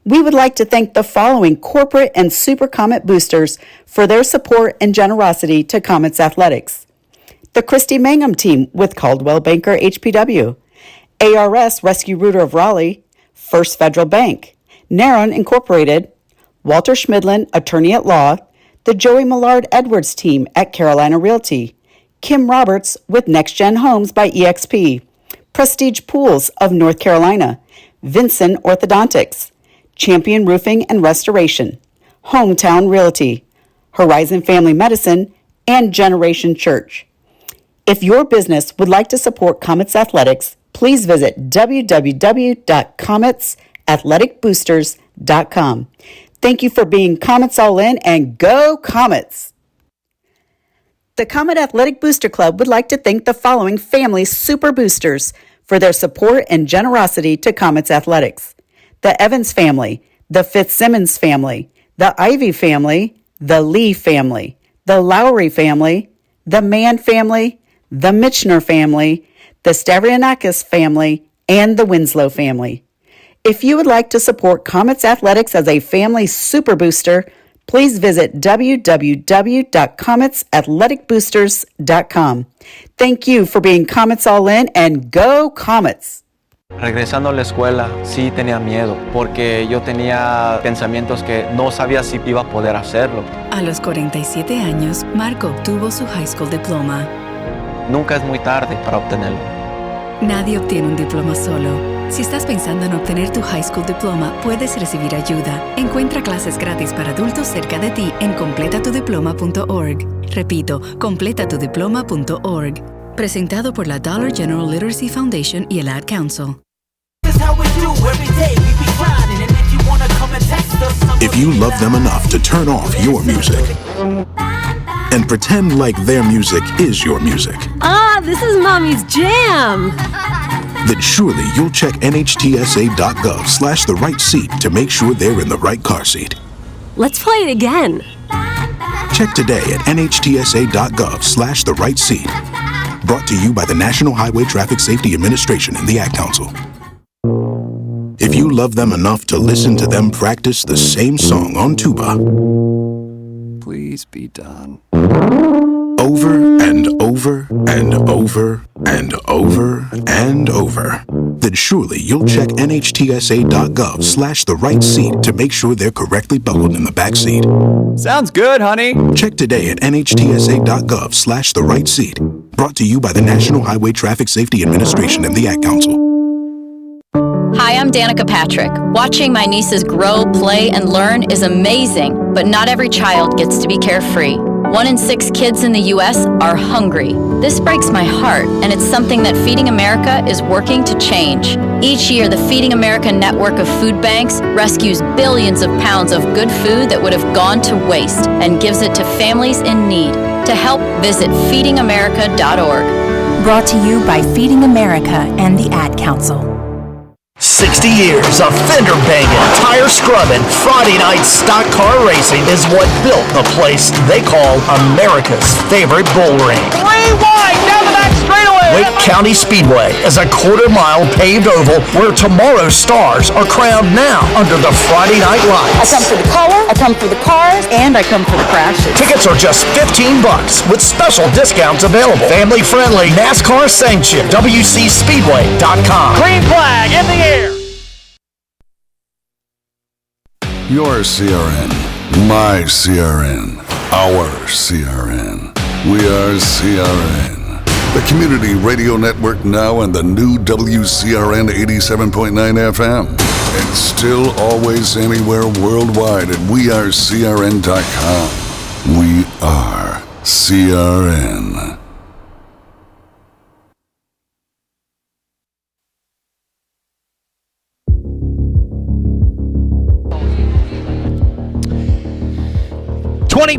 We would like to thank the following corporate and Super Comet boosters for their support and generosity to Comets Athletics. The Christy Mangum team with Caldwell Banker HPW, ARS Rescue Rooter of Raleigh, First Federal Bank, Naron Incorporated, Walter Schmidlin, Attorney at Law, the Joey Millard Edwards team at Carolina Realty, Kim Roberts with Next Gen Homes by EXP, Prestige Pools of North Carolina, Vincent Orthodontics, Champion Roofing and Restoration, Hometown Realty, Horizon Family Medicine, and Generation Church. If your business would like to support Comets Athletics, please visit www.cometsathleticboosters.com. Thank you for being Comets All In, and go Comets! The Comet Athletic Booster Club would like to thank the following family super boosters for their support and generosity to Comets Athletics. The Evans family, the Fitzsimmons family, the Ivy family, the Lee family, the Lowry family, the Mann family, the Mitchner family, the Stavrianakis family, and the Winslow family. If you would like to support Comets Athletics as a family super booster, please visit www.cometsathleticboosters.com. Thank you for being Comets All In, and go Comets! Regresando a la escuela, sí tenía miedo, porque yo tenía pensamientos que no sabía si iba a poder hacerlo. A los 47 años, Marco obtuvo su high school diploma. Nunca es muy tarde para obtenerlo. Nadie obtiene un diploma solo. Si estás pensando en obtener tu high school diploma, puedes recibir ayuda. Encuentra clases gratis para adultos cerca de ti en completatudiploma.org. Repito, completatudiploma.org. Presentado por la Dollar General Literacy Foundation y el Ad Council. If you love them enough to turn off your music and pretend like their music is your music. Ah, this is Mommy's jam! Then surely you'll check nhtsa.gov/the right seat to make sure they're in the right car seat. Let's play it again. Check today at nhtsa.gov/the right seat. Brought to you by the National Highway Traffic Safety Administration and the Ad Council. If you love them enough to listen to them practice the same song on tuba, please be done. Over and over and over and over and over, then surely you'll check nhtsa.gov/the right seat to make sure they're correctly buckled in the back seat. Sounds good, honey. Check today at nhtsa.gov/the right seat. Brought to you by the National Highway Traffic Safety Administration and the Ad Council. Hi, I'm Danica Patrick. Watching my nieces grow, play, and learn is amazing, but not every child gets to be carefree. 1 in 6 kids in the U.S. are hungry. This breaks my heart, and it's something that Feeding America is working to change. Each year, the Feeding America network of food banks rescues billions of pounds of good food that would have gone to waste and gives it to families in need. To help, visit feedingamerica.org. Brought to you by Feeding America and the Ad Council. 60 years of fender banging, tire scrubbing, Friday night stock car racing is what built the place they call America's favorite bull ring. 3 wide down the back straightaway. Wake County Speedway is a quarter-mile paved oval where tomorrow's stars are crowned now under the Friday night lights. I come for the color, I come for the cars, and I come for the crashes. Tickets are just $15 with special discounts available. Family-friendly, NASCAR sanctioned, WCSpeedway.com. Green flag in the air. Your CRN, my CRN, our CRN. We are CRN. The Community Radio Network now and the new WCRN 87.9 FM. And still always anywhere worldwide at wearecrn.com. We are CRN.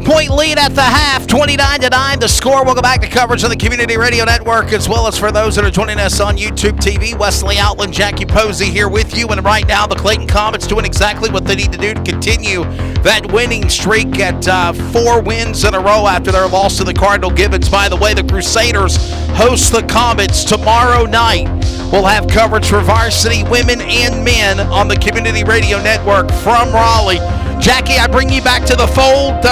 Point lead at the half, 29-9. The score. Welcome back to coverage of the Community Radio Network, as well as for those that are joining us on YouTube TV. Wesley Outland, Jackie Posey here with you. And right now, the Clayton Comets doing exactly what they need to do to continue that winning streak at 4 wins in a row after their loss to the Cardinal Gibbons. By the way, the Crusaders host the Comets tomorrow night We'll have coverage for varsity women and men on the Community Radio Network from Raleigh. Jackie, I bring you back to the fold.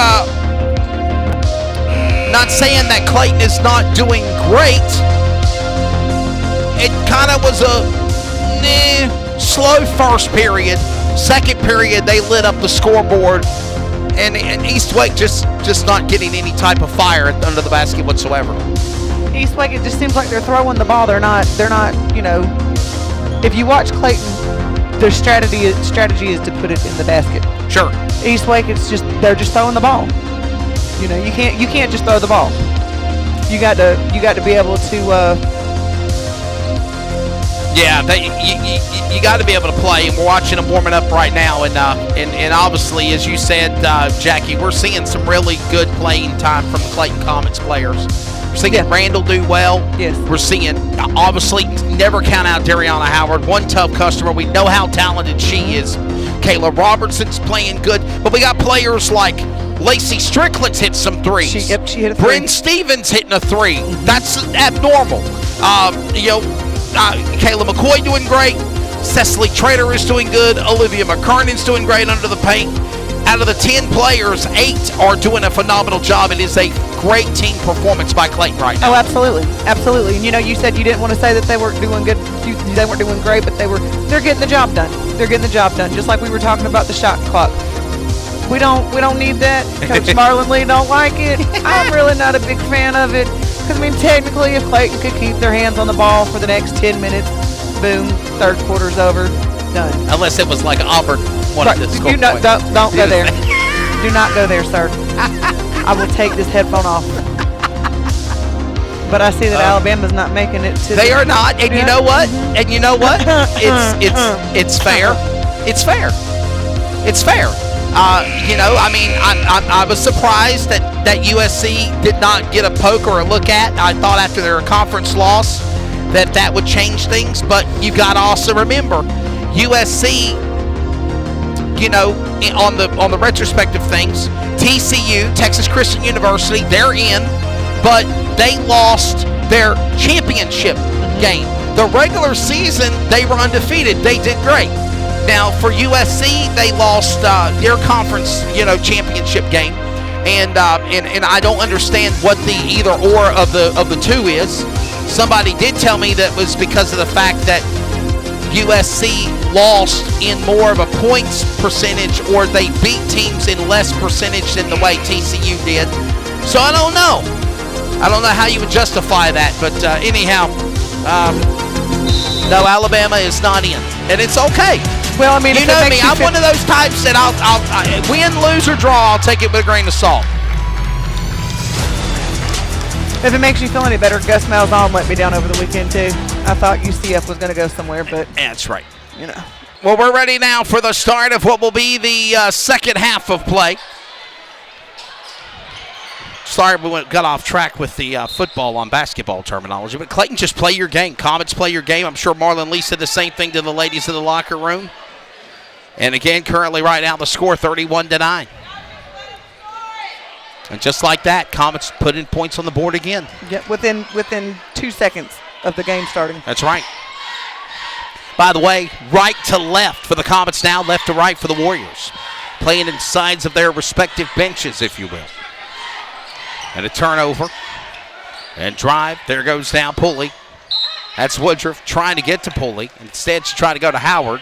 Not saying that Clayton is not doing great. It kind of was a slow first period. Second period, they lit up the scoreboard. And Eastwake just not getting any type of fire under the basket whatsoever. Eastwake, it just seems like they're throwing the ball. They're not, if you watch Clayton, their strategy is to put it in the basket. Sure. Eastwake, they're just throwing the ball. You can't just throw the ball. You got to be able to Yeah, you got to be able to play, and we're watching them warming up right now. And obviously, as you said, Jackie, we're seeing some really good playing time from the Clayton Comets players. We're seeing Randall do well. Yes. We're seeing, obviously, never count out Dariana Howard. One tough customer. We know how talented she is. Kayla Robertson's playing good. But we got players like Lacey Strickland's hit some threes. She hit a three. Bryn Stevens hitting a three. Mm-hmm. That's abnormal. Kayla McCoy doing great. Cecily Trader is doing good. Olivia McKernan's doing great under the paint. Out of the 10 players, 8 are doing a phenomenal job. It is a great team performance by Clayton right now. Oh, absolutely. Absolutely. And you said you didn't want to say that they weren't doing good. They weren't doing great, but they're getting the job done. They're getting the job done. Just like we were talking about the shot clock. We don't need that. Coach Marlon Lee don't like it. I'm really not a big fan of it. Because, technically, if Clayton could keep their hands on the ball for the next 10 minutes, boom, third quarter's over, done. Unless it was like Auburn wanted to score points. Don't go there. Do not go there, sir. I will take this headphone off. But I see that Alabama's not making it to They are not, and you know what? And you know what? It's fair. It's fair. It's fair. I was surprised that USC did not get a poke or a look at. I thought after their conference loss that would change things, but you got to also remember USC. On the retrospective things, TCU, Texas Christian University, they're in, but they lost their championship game. The regular season, they were undefeated. They did great. Now, for USC, they lost their conference, championship game, and I don't understand what the either or of the two is. Somebody did tell me that was because of the fact that USC lost in more of a points percentage, or they beat teams in less percentage than the way TCU did. So I don't know. I don't know how you would justify that, but anyhow, no, Alabama is not in, and it's okay. Well, you know me. I'm one of those types that I'll win, lose, or draw. I'll take it with a grain of salt. If it makes you feel any better, Gus Malzahn let me down over the weekend too. I thought UCF was going to go somewhere, but that's right. Well, we're ready now for the start of what will be the second half of play. Sorry, we got off track with the football on basketball terminology, but Clayton, just play your game. Comets, play your game. I'm sure Marlon Lee said the same thing to the ladies in the locker room. And again, currently right now the score 31-9. And just like that, Comets put in points on the board again. Yeah, within 2 seconds of the game starting. That's right. By the way, right to left for the Comets now, left to right for the Warriors. Playing in sides of their respective benches, if you will. And a turnover. And drive. There goes down Pulley. That's Woodruff trying to get to Pulley. Instead, she's trying to go to Howard.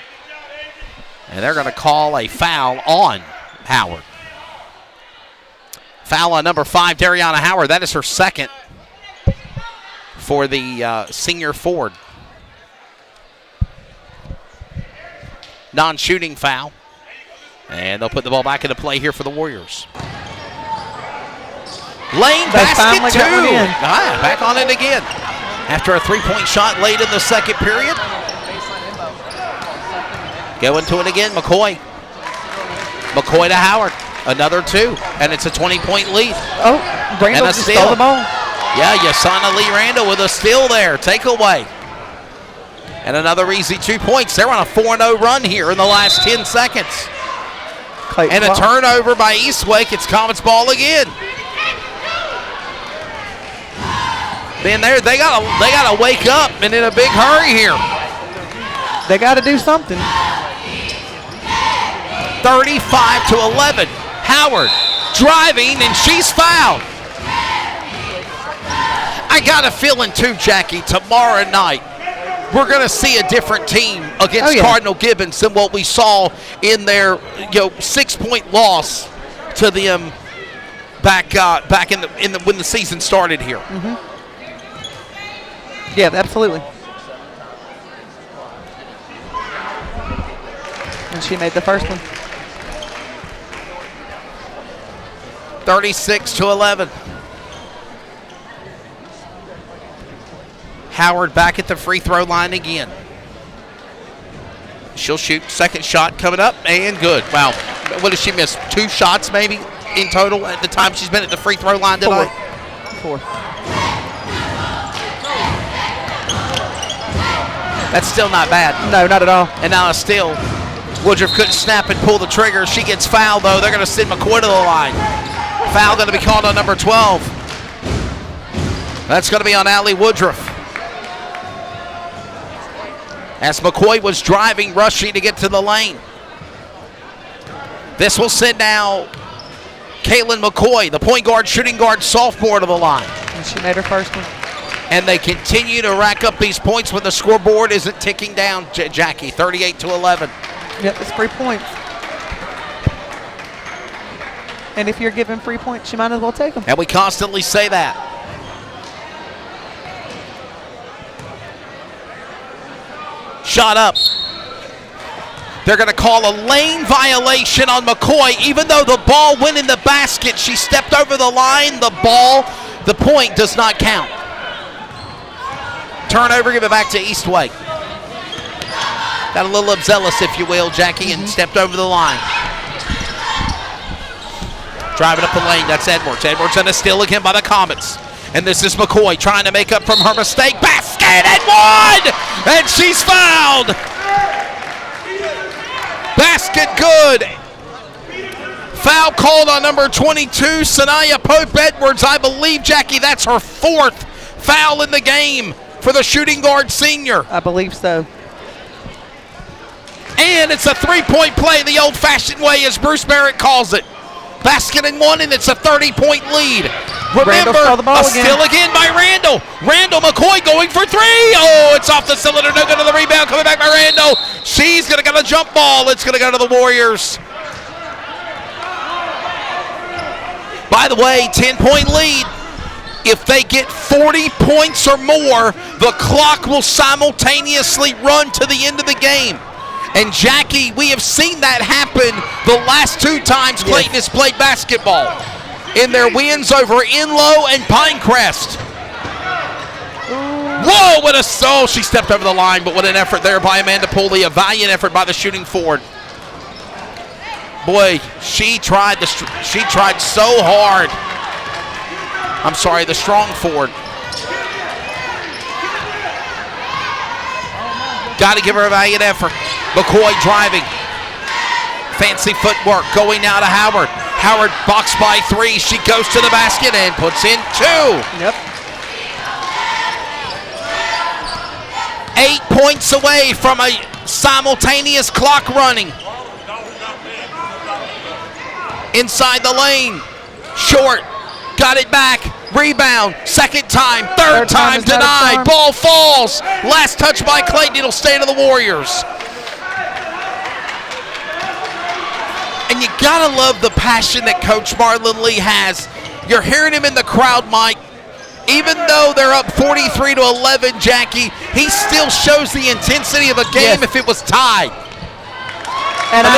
And they're going to call a foul on Howard. Foul on number 5, Dariana Howard. That is her second for the senior forward. Non-shooting foul. And they'll put the ball back into play here for the Warriors. Lane basket 2. Back on it again. After a three-point shot late in the second period. Going to it again, McCoy. McCoy to Howard. Another 2, and it's a 20-point lead. Oh, Randall just stole the ball. Yeah, Yasana Lee Randall with a steal there. Takeaway. And another easy 2 points. They're on a 4-0 run here in the last 10 seconds. Clayton and a turnover by Eastwake. It's Comets ball again. Man, they gotta wake up and in a big hurry here. They got to do something. 35-11. Howard driving, and she's fouled. I got a feeling too, Jackie, tomorrow night we're going to see a different team against Cardinal Gibbons than what we saw in their 6-point loss to them back in the when the season started here. Mm-hmm. Yeah, absolutely. And she made the first one. 36-11. Howard back at the free throw line again. She'll shoot. Second shot coming up, and good. Wow. What did she miss? 2 shots maybe in total at the time she's been at the free throw line tonight? 4. That's still not bad. No, not at all. And now still, Woodruff couldn't snap and pull the trigger. She gets fouled, though. They're going to send McCoy to the line. Foul going to be called on number 12. That's going to be on Allie Woodruff. As McCoy was driving, rushing to get to the lane. This will send now Kaylin McCoy, the point guard, shooting guard, sophomore, to the line. And she made her first one. And they continue to rack up these points when the scoreboard isn't ticking down, Jackie, 38-11. Yep, it's 3 points. And if you're giving 3 points, you might as well take them. And we constantly say that. Shot up. They're going to call a lane violation on McCoy. Even though the ball went in the basket, she stepped over the line. The point does not count. Turnover, give it back to Eastway. Got a little overzealous, if you will, Jackie, and stepped over the line. Driving up the lane, that's Edwards. Edwards going to steal again by the Comets. And this is McCoy trying to make up from her mistake. Basket and one! And she's fouled! Basket good. Foul called on number 22, Sanaya Pope Edwards. I believe, Jackie, that's her 4th foul in the game for the shooting guard senior. I believe so. And it's a 3-point play the old-fashioned way, as Bruce Barrett calls it. Basket and one, and it's a 30-point lead. Remember, a steal again by Randall. Randall McCoy going for 3. Oh, it's off the cylinder. No good on the rebound. Coming back by Randall. She's going to get a jump ball. It's going to go to the Warriors. By the way, 10-point lead. If they get 40 points or more, the clock will simultaneously run to the end of the game. And Jackie, we have seen that happen the last 2 times Clayton has played basketball. In their wins over Enloe and Pinecrest. Whoa, what a soul. She stepped over the line, but what an effort there by Amanda Pooley. A valiant effort by the shooting forward. Boy, she tried so hard. I'm sorry, the strong forward. Got to give her a valiant effort. McCoy driving. Fancy footwork going now to Howard. Howard boxed by 3. She goes to the basket and puts in 2. Yep. 8 points away from a simultaneous clock running. Inside the lane. Short. Got it back. Rebound. Second time. Third time denied. Ball falls. Last touch by Clayton. It'll stay to the Warriors. And you gotta love the passion that Coach Marlon Lee has. You're hearing him in the crowd, Mike. Even though they're up 43-11, Jackie, he still shows the intensity of a game if it was tied. And I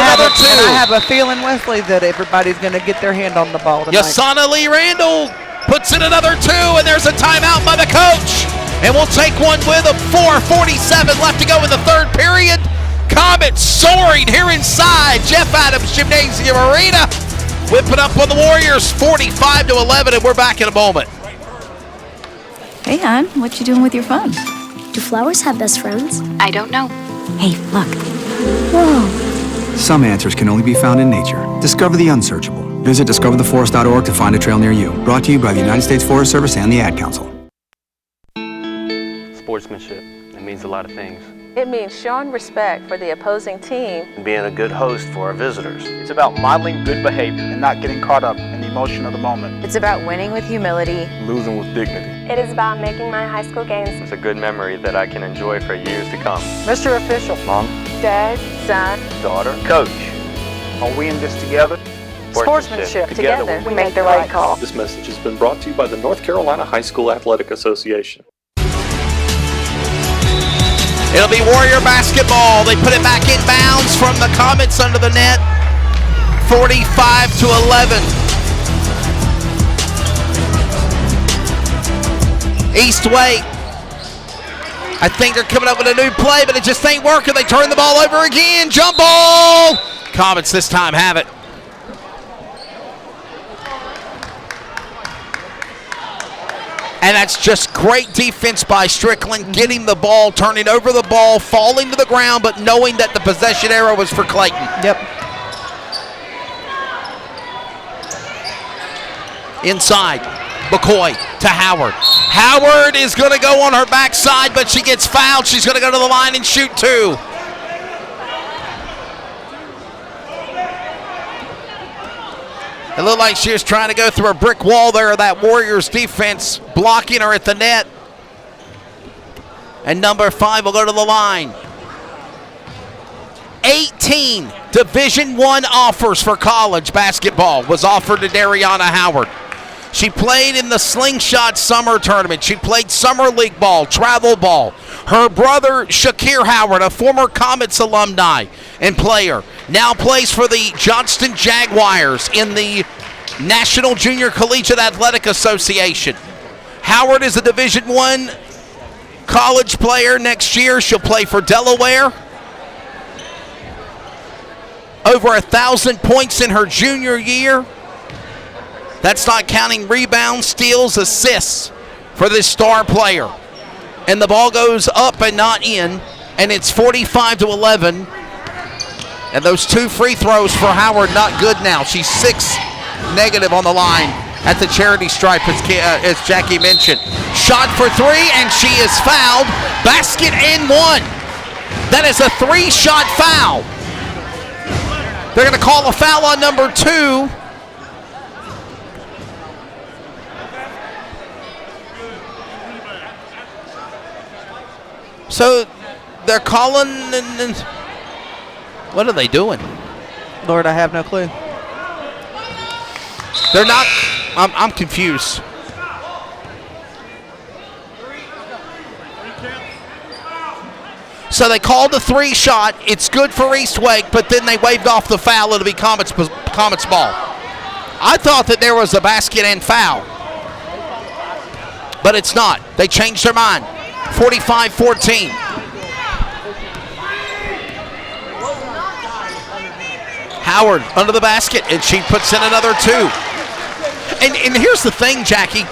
have a feeling, Wesley, that everybody's going to get their hand on the ball tonight. Yasana Lee Randall puts in another 2, and there's a timeout by the coach. And we'll take one with him. 4:47 left to go in the third period. Comets soaring here inside Jeff Adams Gymnasium Arena. Whipping up on the Warriors, 45-11, and we're back in a moment. Hey, hon, what you doing with your phone? Do flowers have best friends? I don't know. Hey, look. Whoa. Some answers can only be found in nature. Discover the unsearchable. Visit discovertheforest.org to find a trail near you. Brought to you by the United States Forest Service and the Ad Council. sportsmanship. It means a lot of things. It means showing respect for the opposing team and being a good host for our visitors. It's about modeling good behavior and not getting caught up in the emotion of the moment. It's about winning with humility, losing with dignity. It is about making my high school games. It's a good memory that I can enjoy for years to come. Mr. Official, Mom, Dad, Son, daughter, Coach. Are we in this together? Sportsmanship. Together we make the right call. This message has been brought to you by the North Carolina High School Athletic Association. It'll be Warrior basketball. They put it back in bounds from the Comets under the net. 45-11. East Wake. I think they're coming up with a new play, but it just ain't working. They turn the ball over again. Jump ball. Comets this time have it. And that's just great defense by Strickland, getting the ball, turning over the ball, falling to the ground, but knowing that the possession arrow was for Clayton. Yep. Inside, McCoy to Howard. Howard is going to go on her backside, but she gets fouled. She's going to go to the line and shoot two. It looked like she was trying to go through a brick wall there, that Warriors defense blocking her at the net. And number 5 will go to the line. 18 Division I offers for college basketball was offered to Dariana Howard. She played in the Slingshot Summer Tournament. She played Summer League ball, travel ball. Her brother, Shakir Howard, a former Comets alumni and player, now plays for the Johnston Jaguars in the National Junior Collegiate Athletic Association. Howard is a Division I college player. Next year, she'll play for Delaware. Over 1,000 points in her junior year. That's not counting rebounds, steals, assists for this star player. And the ball goes up and not in, and it's 45-11. And those 2 free throws for Howard not good now. She's 6 negative on the line at the charity stripe, as Jackie mentioned. Shot for 3, and she is fouled. Basket and 1. That is a 3-shot foul. They're going to call a foul on number 2. So they're calling, and what are they doing? Lord, I have no clue. They're not, I'm confused. So they called the 3-shot. It's good for East Wake, but then they waved off the foul. It'll be Comets ball. I thought that there was a basket and foul, but it's not. They changed their mind. 45-14. Howard under the basket, and she puts in another 2. And here's the thing, Jackie.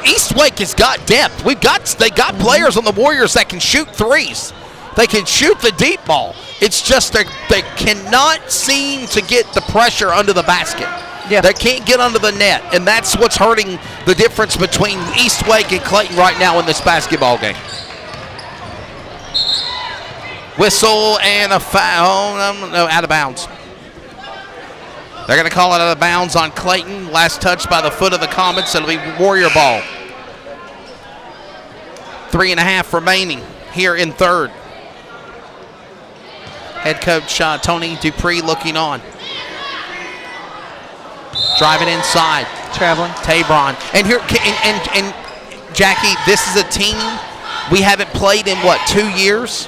East Wake has got depth. They got players on the Warriors that can shoot threes. They can shoot the deep ball. It's just they cannot seem to get the pressure under the basket. Yeah. They can't get under the net, and that's what's hurting the difference between East Wake and Clayton right now in this basketball game. Whistle and a foul. No, out of bounds. They're going to call it out of bounds on Clayton. Last touch by the foot of the Comets. It'll be Warrior ball. 3.5 remaining here in third. Head coach Tony Dupree looking on. Driving inside. Traveling. Tabron. And here, and Jackie, this is a team we haven't played in, 2 years?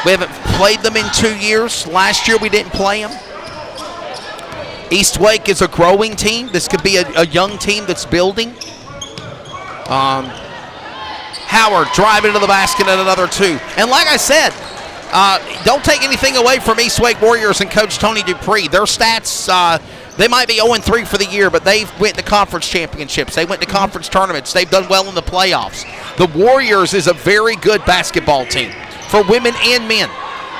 We haven't played them in 2 years. Last year we didn't play them. East Wake is a growing team. This could be a young team that's building. Howard driving to the basket at another 2. And like I said, don't take anything away from East Wake Warriors and Coach Tony Dupree. Their stats, they might be 0-3 for the year, but they've went to conference championships. They went to conference tournaments. They've done well in the playoffs. The Warriors is a very good basketball team for women and men.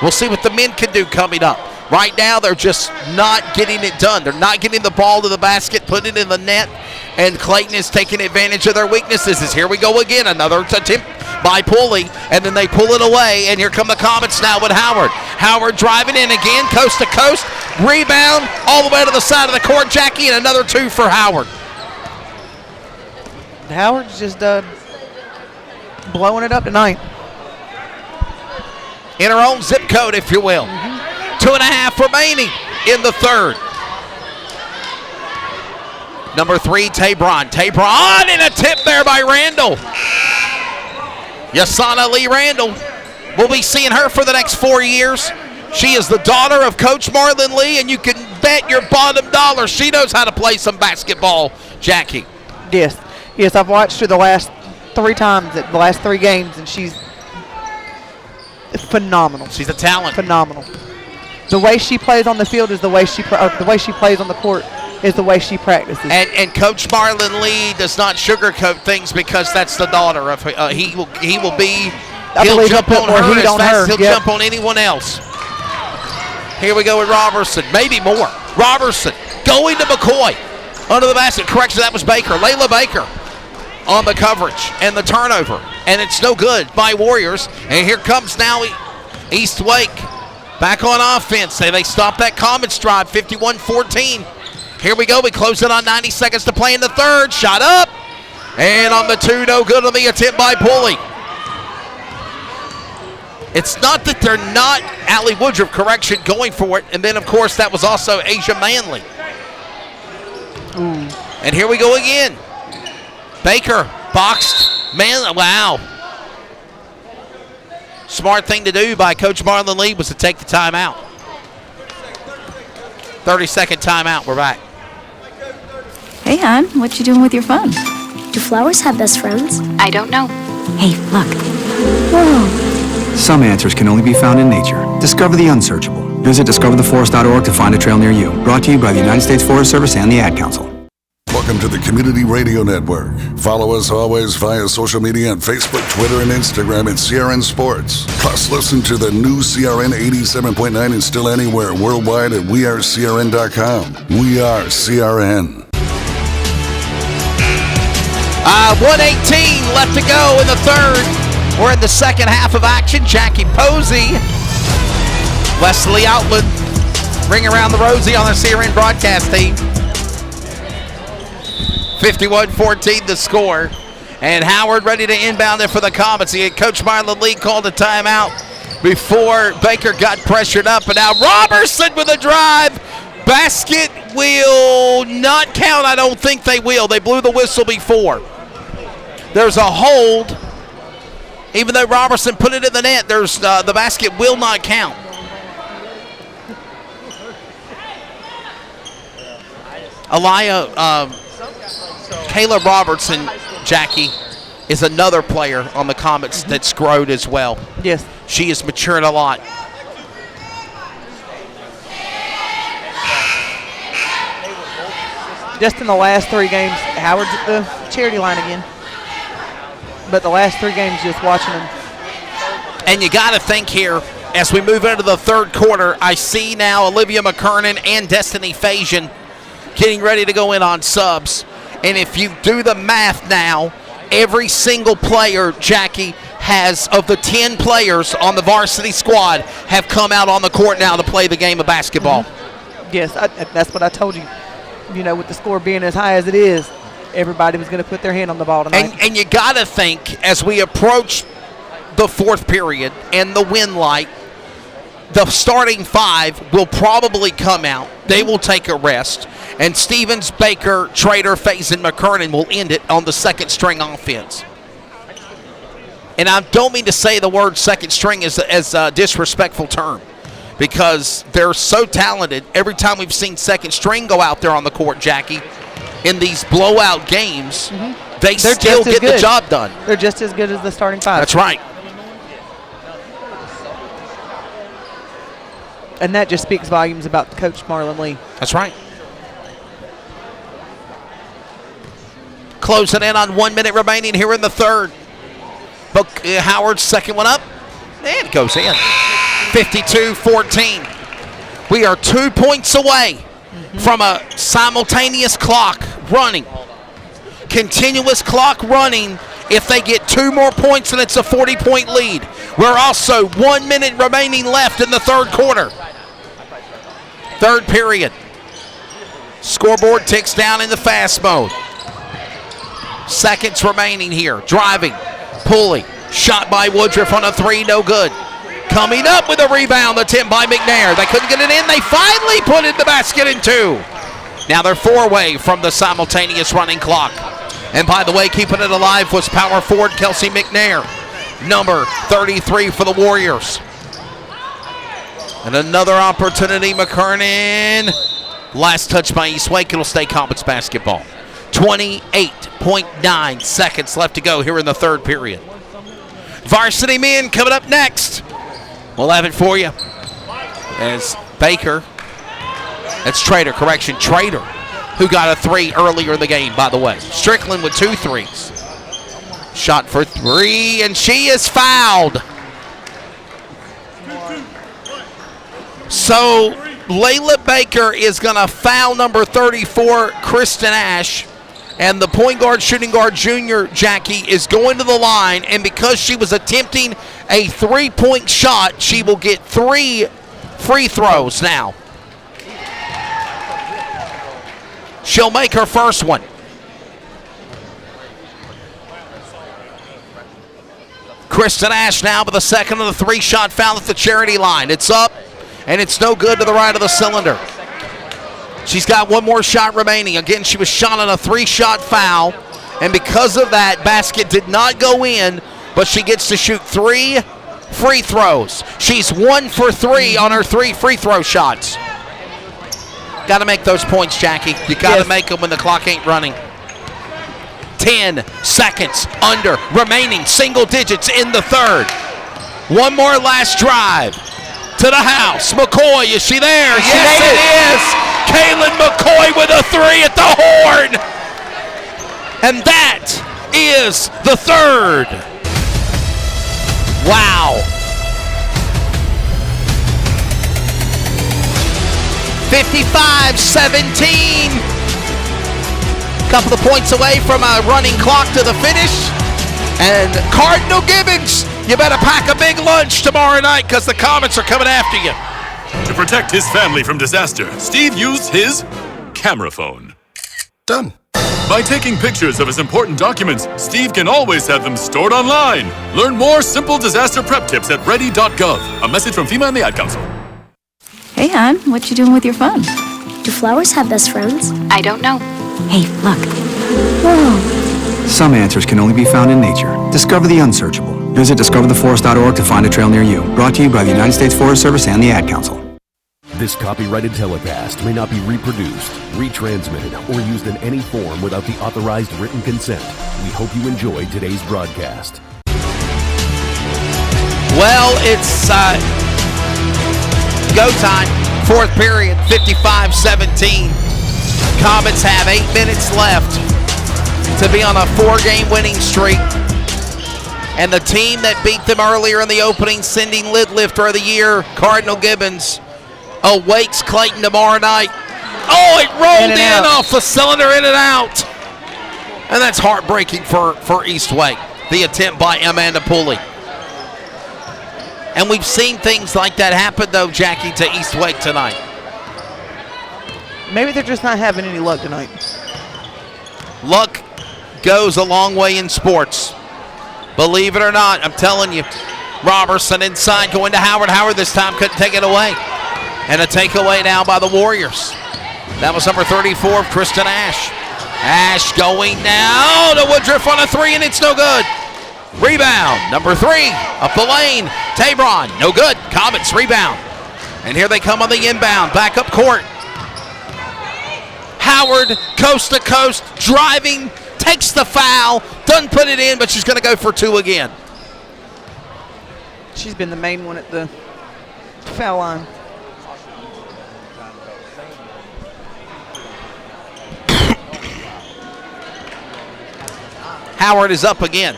We'll see what the men can do coming up. Right now, they're just not getting it done. They're not getting the ball to the basket, putting it in the net, and Clayton is taking advantage of their weaknesses. Here we go again, another attempt by Pulley, and then they pull it away, and here come the Comets now with Howard. Howard driving in again, coast to coast, rebound all the way to the side of the court, Jackie, and another 2 for Howard. Howard's just blowing it up tonight. In her own zip code, if you will. 2.5 remaining in the third. Number 3, Tabron. Tabron, and a tip there by Randall. Yasana Lee Randall. We'll be seeing her for the next 4 years. She is the daughter of Coach Marlon Lee, and you can bet your bottom dollar she knows how to play some basketball, Jackie. Yes, I've watched her the last 3 times at the last 3 games, and she's phenomenal. She's a talent. Phenomenal. The way she plays on the field is the way she plays on the court is the way she practices. And Coach Marlon Lee does not sugarcoat things because that's the daughter of he will be. He'll jump on her as fast as he'll jump on anyone else. Here we go with Robertson, maybe more. Robertson going to McCoy under the basket. Correction, that was Baker. Layla Baker on the coverage and the turnover, and it's no good by Warriors. And here comes now East Wake back on offense. They stop that Comets drive, 51-14. Here we go. We close it on 90 seconds to play in the third. Shot up. And on the 2, no good on the attempt by Pulley. It's not that they're not Allie Woodruff, correction, going for it. And then, of course, that was also Asia Manley. And here we go again. Baker boxed. Wow. Smart thing to do by Coach Marlon Lee was to take the timeout. 30-second timeout. We're back. Hey, hon, what you doing with your phone? Do flowers have best friends? I don't know. Hey, look. Whoa. Some answers can only be found in nature. Discover the unsearchable. Visit discovertheforest.org to find a trail near you. Brought to you by the United States Forest Service and the Ad Council. Welcome to the Community Radio Network. Follow us always via social media on Facebook, Twitter, and Instagram at CRN Sports. Plus, listen to the new CRN 87.9 and still anywhere worldwide at wearecrn.com. We are CRN. 1:18 left to go in the third. We're in the second half of action. Jackie Posey, Wesley Outland, ring around the rosy on the CRN broadcast team. 51-14 the score. And Howard ready to inbound it for the Comets. Coach Marlon Lee called a timeout before Baker got pressured up. And now Robertson with a drive. Basket will not count. I don't think they will. They blew the whistle before. There's a hold. Even though Robertson put it in the net, there's the basket will not count. Kayla Robertson, Jackie, is another player on the Comets that's growed as well. Yes. She has matured a lot. Just in the last 3 games, Howard's at the charity line again. But the last 3 games, just watching them. And you got to think here, as we move into the third quarter, I see now Olivia McKernan and Destiny Fajan getting ready to go in on subs. And if you do the math now, every single player, Jackie, has, of the 10 players on the varsity squad, have come out on the court now to play the game of basketball. Yes, that's what I told you. You know, with the score being as high as it is, everybody was going to put their hand on the ball tonight. And you got to think, as we approach the fourth period and the win light, the starting 5 will probably come out. They will take a rest. And Stevens, Baker, Trader, Faison, McKernan will end it on the second string offense. And I don't mean to say the word second string as a disrespectful term, because they're so talented. Every time we've seen second string go out there on the court, Jackie, in these blowout games, they still get the job done. They're just as good as the starting 5. That's right. And that just speaks volumes about Coach Marlon Lee. That's right. Closing in on 1 minute remaining here in the third. But Howard's second one up, and it goes in. 52-14. We are 2 points away from a simultaneous clock running. Continuous clock running If they get 2 more points, then it's a 40-point lead. We're also 1 minute remaining left in the third quarter. Third period. Scoreboard ticks down in the fast mode. Seconds remaining here. Driving. Pulley. Shot by Woodruff on a 3. No good. Coming up with a rebound attempt by McNair. They couldn't get it in. They finally put in the basket in 2. Now they're 4 away from the simultaneous running clock. And by the way, keeping it alive was power forward Kelsey McNair, number 33 for the Warriors. And another opportunity, McKernan. Last touch by East Wake. It'll stay Comets basketball. 28.9 seconds left to go here in the third period. Varsity men coming up next. We'll have it for you. As Baker, that's Trader, who got a 3 earlier in the game, by the way. Strickland with 2 threes. Shot for 3, and she is fouled. So Layla Baker is going to foul number 34, Kristen Ash. And the point guard, shooting guard, junior Jackie, is going to the line. And because she was attempting a 3-point shot, she will get 3 free throws now. She'll make her first one. Kristen Ash now with the second of the 3-shot foul at the charity line. It's up, and it's no good to the right of the cylinder. She's got 1 more shot remaining. Again, she was shot on a 3-shot foul, and because of that, basket did not go in, but she gets to shoot 3 free throws. She's 1 for 3 on her 3 free throw shots. Got to make those points, Jackie. You got to make them when the clock ain't running. 10 seconds under remaining, single digits in the third. 1 more last drive to the house. McCoy, is she there? Yes, it is. Kaylin McCoy with a 3 at the horn. And that is the third. Wow. 55-17. Couple of points away from a running clock to the finish. And Cardinal Gibbons, you better pack a big lunch tomorrow night because the Comets are coming after you. To protect his family from disaster, Steve used his camera phone. Done. By taking pictures of his important documents, Steve can always have them stored online. Learn more simple disaster prep tips at ready.gov. A message from FEMA and the Ad Council. Hey, hon, what you doing with your phone? Do flowers have best friends? I don't know. Hey, look. Whoa. Some answers can only be found in nature. Discover the unsearchable. Visit discovertheforest.org to find a trail near you. Brought to you by the United States Forest Service and the Ad Council. This copyrighted telecast may not be reproduced, retransmitted, or used in any form without the authorized written consent. We hope you enjoyed today's broadcast. Well, it's go time. Fourth period, 55-17. Comets have 8 minutes left to be on a 4-game winning streak. And the team that beat them earlier in the opening, sending lid lifter of the year, Cardinal Gibbons, awaits Clayton tomorrow night. Oh, it rolled in off the cylinder, in and out. And that's heartbreaking for East Wake, the attempt by Amanda Pulley. And we've seen things like that happen, though, Jackie, to East Wake tonight. Maybe they're just not having any luck tonight. Luck goes a long way in sports. Believe it or not, I'm telling you. Robertson inside, going to Howard. Howard this time couldn't take it away. And a takeaway now by the Warriors. That was number 34, Kristen Ash. Ash going now to Woodruff on a 3, and it's no good. Rebound, number 3, up the lane. Tabron, no good. Comets rebound. And here they come on the inbound, back up court. Howard, coast to coast, driving, takes the foul, doesn't put it in, but she's going to go for 2 again. She's been the main one at the foul line. Howard is up again.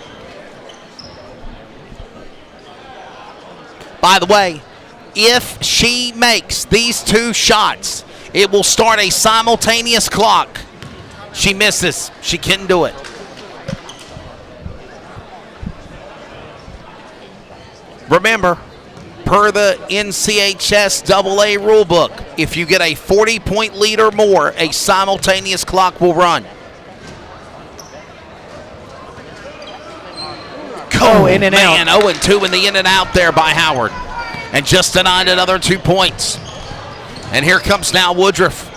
By the way, if she makes these 2 shots, it will start a simultaneous clock. She misses. She couldn't do it. Remember, per the NCHS AA rulebook, if you get a 40-point lead or more, a simultaneous clock will run. In and out. Man, 0-2 in the in and out there by Howard. And just denied another 2 points. And here comes now Woodruff.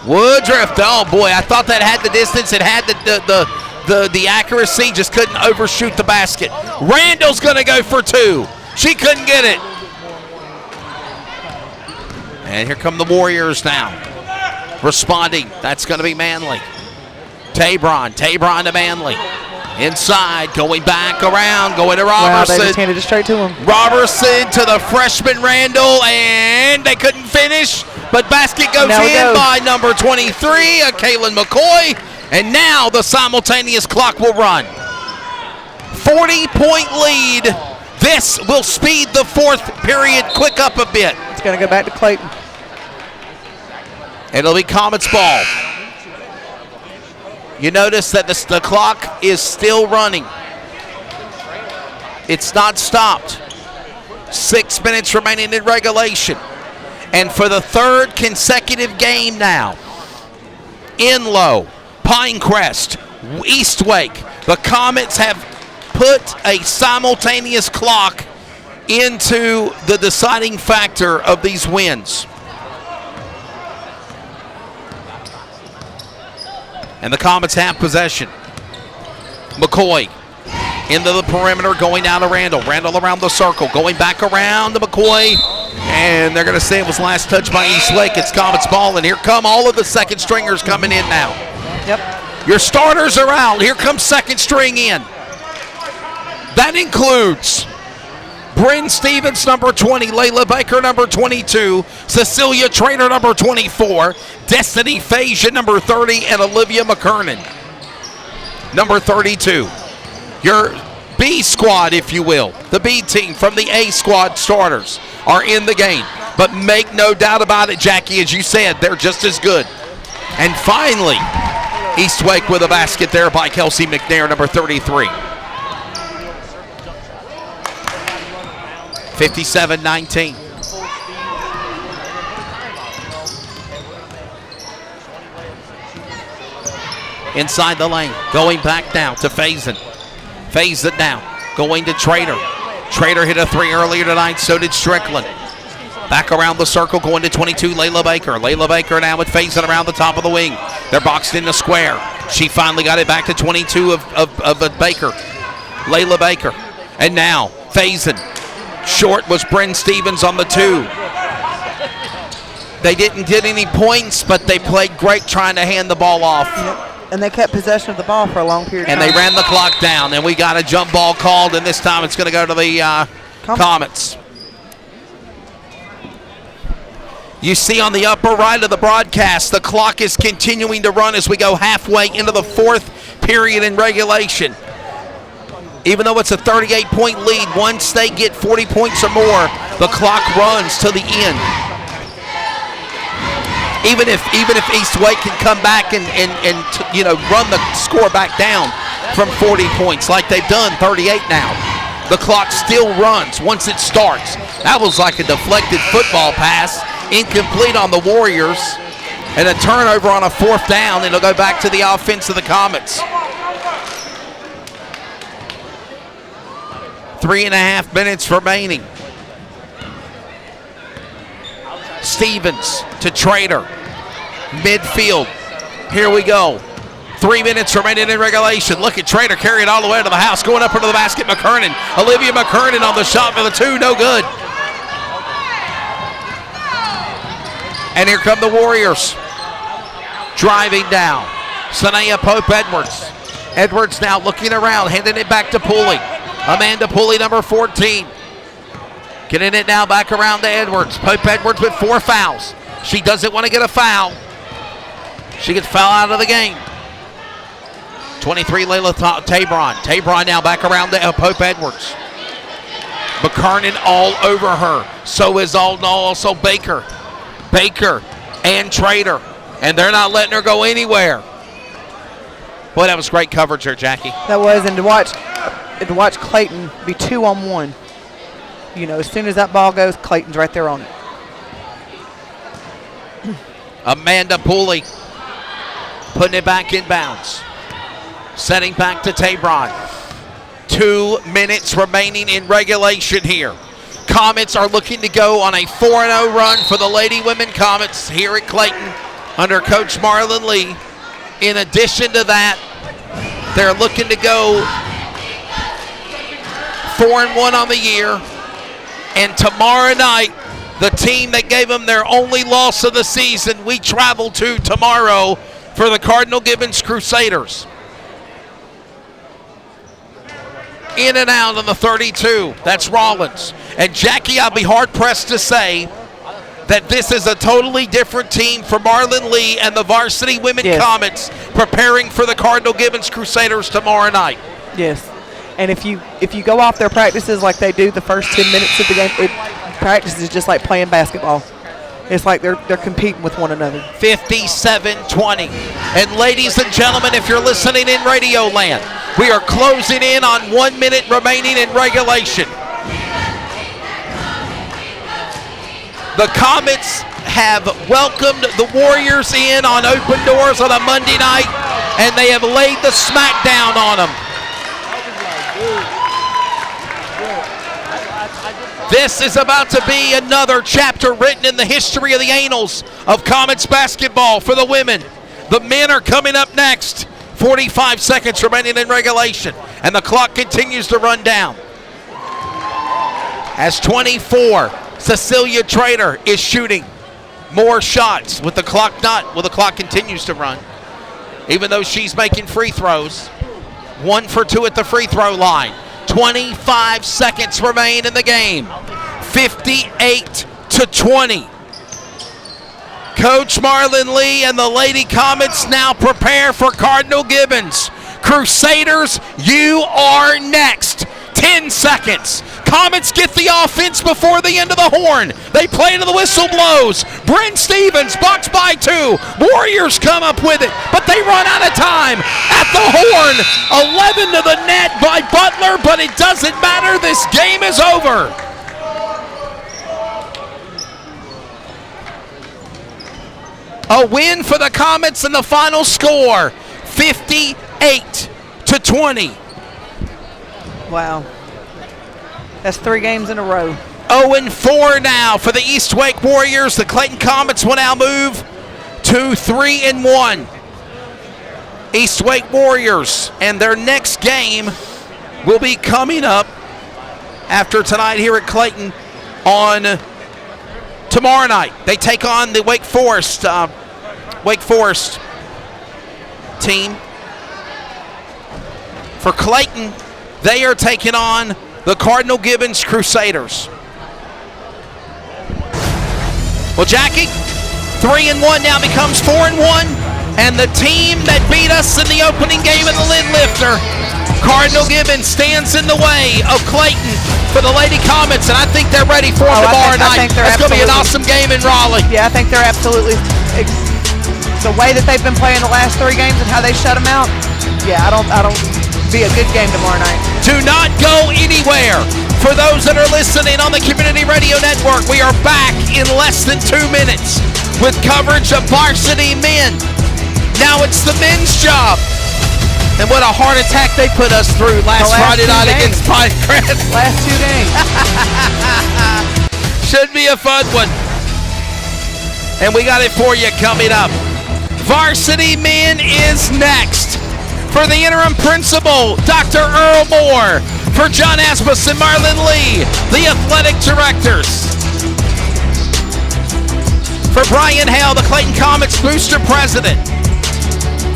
Oh boy, I thought that had the distance. It had the accuracy, just couldn't overshoot the basket. Randall's gonna go for 2. She couldn't get it. And here come the Warriors now. Responding, that's gonna be Manley. Tabron to Manley. Inside, going back around, going to Robertson. Wow, they just handed it straight to him. Robertson to the freshman Randall, and they couldn't finish, but basket goes in by number 23, Kaylin McCoy, and now the simultaneous clock will run. 40-point lead. This will speed the fourth period quick up a bit. It's going to go back to Clayton. It'll be Comets ball. You notice that the clock is still running. It's not stopped. 6 minutes remaining in regulation. And for the third consecutive game now, Enlow, Pinecrest, Eastwake, the Comets have put a simultaneous clock into the deciding factor of these wins. And the Comets have possession. McCoy into the perimeter, going down to Randall. Randall around the circle, going back around to McCoy. And they're going to say it was last touch by Eastlake. It's Comets ball, and here come all of the second stringers coming in now. Yep. Your starters are out. Here comes second string in. That includes Bryn Stevens, number 20, Layla Baker, number 22, Cecilia Trainer, number 24, Destiny Fasia, number 30, and Olivia McKernan, number 32. Your B squad, if you will, the B team from the A squad starters are in the game. But make no doubt about it, Jackie, as you said, they're just as good. And finally, Eastwake with a basket there by Kelsey McNair, number 33. 57-19. Inside the lane, going back now to Faison. Faison now, going to Trader. Trader hit a 3 earlier tonight, so did Strickland. Back around the circle, going to 22, Layla Baker. Layla Baker now with Faison around the top of the wing. They're boxed in the square. She finally got it back to 22 of Baker. Layla Baker. And now, Faison. Short was Bryn Stevens on the 2. They didn't get any points, but they played great trying to hand the ball off. Yep. And they kept possession of the ball for a long period of time. And they ran the clock down, and we got a jump ball called, and this time it's going to go to the Comets. You see on the upper right of the broadcast, the clock is continuing to run as we go halfway into the fourth period in regulation. Even though it's a 38-point lead, once they get 40 points or more, the clock runs to the end. Even if Eastwake can come back and run the score back down from 40 points like they've done, 38 now, the clock still runs once it starts. That was like a deflected football pass, incomplete on the Warriors, and a turnover on a fourth down. It'll go back to the offense of the Comets. 3.5 minutes remaining. Stevens to Trader. Midfield. Here we go. 3 minutes remaining in regulation. Look at Trader carry it all the way to the house. Going up into the basket, McKernan. Olivia McKernan on the shot for the 2. No good. And here come the Warriors. Driving down. Sanaya Pope-Edwards. Edwards now looking around, handing it back to Pooley. Amanda Pooley, number 14. Getting it now back around to Edwards. Pope-Edwards with 4 fouls. She doesn't want to get a foul. She gets foul out of the game. 23, Layla Tabron. Tabron now back around to Pope-Edwards. McKernan all over her. So is also Baker. Baker and Trader. And they're not letting her go anywhere. Boy, that was great coverage there, Jackie. That was, and to watch Clayton be 2-on-1. As soon as that ball goes, Clayton's right there on it. Amanda Pooley putting it back in bounds. Setting back to Tabron. 2 minutes remaining in regulation here. Comets are looking to go on a 4-0 run for the Lady Women Comets here at Clayton under Coach Marlon Lee. In addition to that, they're looking to go 4-1 on the year. And tomorrow night, the team that gave them their only loss of the season, we travel to tomorrow for the Cardinal Gibbons Crusaders. In and out on the 32, that's Rollins. And Jackie, I'll be hard-pressed to say that this is a totally different team for Marlon Lee and the Varsity Women Comets preparing for the Cardinal Gibbons Crusaders tomorrow night. Yes. And if you go off their practices like they do the first 10 minutes of the game, practice is just like playing basketball. It's like they're competing with one another. 57-20. And ladies and gentlemen, if you're listening in Radio Land, we are closing in on 1 minute remaining in regulation. The Comets have welcomed the Warriors in on open doors on a Monday night, and they have laid the smackdown on them. This is about to be another chapter written in the history of the annals of Comets basketball for the women. The men are coming up next. 45 seconds remaining in regulation, and the clock continues to run down. As 24, Cecilia Trader is shooting more shots with the clock the clock continues to run, even though she's making free throws. 1 for 2 at the free throw line. 25 seconds remain in the game. 58-20. Coach Marlon Lee and the Lady Comets now prepare for Cardinal Gibbons. Crusaders, you are next. 10 seconds. Comets get the offense before the end of the horn. They play to the whistle blows. Bryn Stevens boxed by 2. Warriors come up with it, but they run out of time. At the horn, 11 to the net by Butler, but it doesn't matter. This game is over. A win for the Comets and the final score, 58-20. Wow. That's 3 games in a row. 0-4 now for the East Wake Warriors. The Clayton Comets will now move to 3-1. East Wake Warriors, and their next game will be coming up after tonight here at Clayton on tomorrow night. They take on the Wake Forest team. For Clayton, they are taking on the Cardinal Gibbons Crusaders. Well, Jackie, 3-1 now becomes 4-1, and the team that beat us in the opening game of the lid lifter, Cardinal Gibbons, stands in the way of Clayton for the Lady Comets, and I think they're ready for them tomorrow night. It's going to be an awesome game in Raleigh. Yeah, I think they're absolutely. The way that they've been playing the last 3 games and how they shut them out, yeah, I don't be a good game tomorrow night. Do not go anywhere. For those that are listening on the Community Radio Network, we are back in less than 2 minutes with coverage of Varsity men. Now it's the men's job. And what a heart attack they put us through last Friday night against Pinecrest. Last 2 games. Should be a fun one. And we got it for you coming up. Varsity men is next. For the interim principal, Dr. Earl Moore. For John Asmus and Marlon Lee, the athletic directors. For Brian Hale, the Clayton Comets booster president.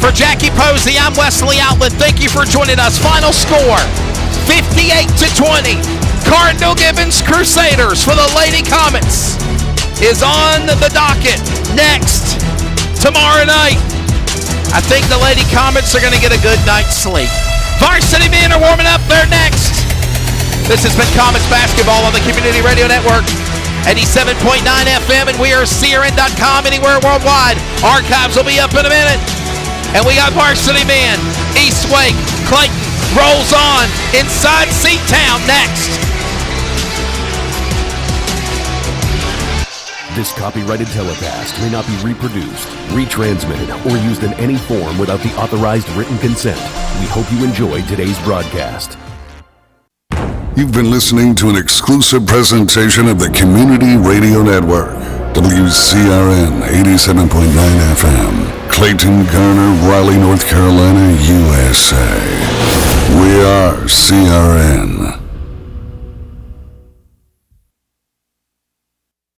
For Jackie Posey, I'm Wesley Outlet. Thank you for joining us. Final score, 58-20. Cardinal Gibbons Crusaders for the Lady Comets is on the docket next tomorrow night. I think the Lady Comets are going to get a good night's sleep. Varsity men are warming up. They're next. This has been Comets basketball on the Community Radio Network, 87.9 FM, and we are CRN.com anywhere worldwide. Archives will be up in a minute. And we got Varsity men, East Wake, Clayton rolls on inside Seatown next. This copyrighted telecast may not be reproduced, retransmitted, or used in any form without the authorized written consent. We hope you enjoyed today's broadcast. You've been listening to an exclusive presentation of the Community Radio Network, WCRN 87.9 FM, Clayton, Garner, Raleigh, North Carolina, USA. We are CRN.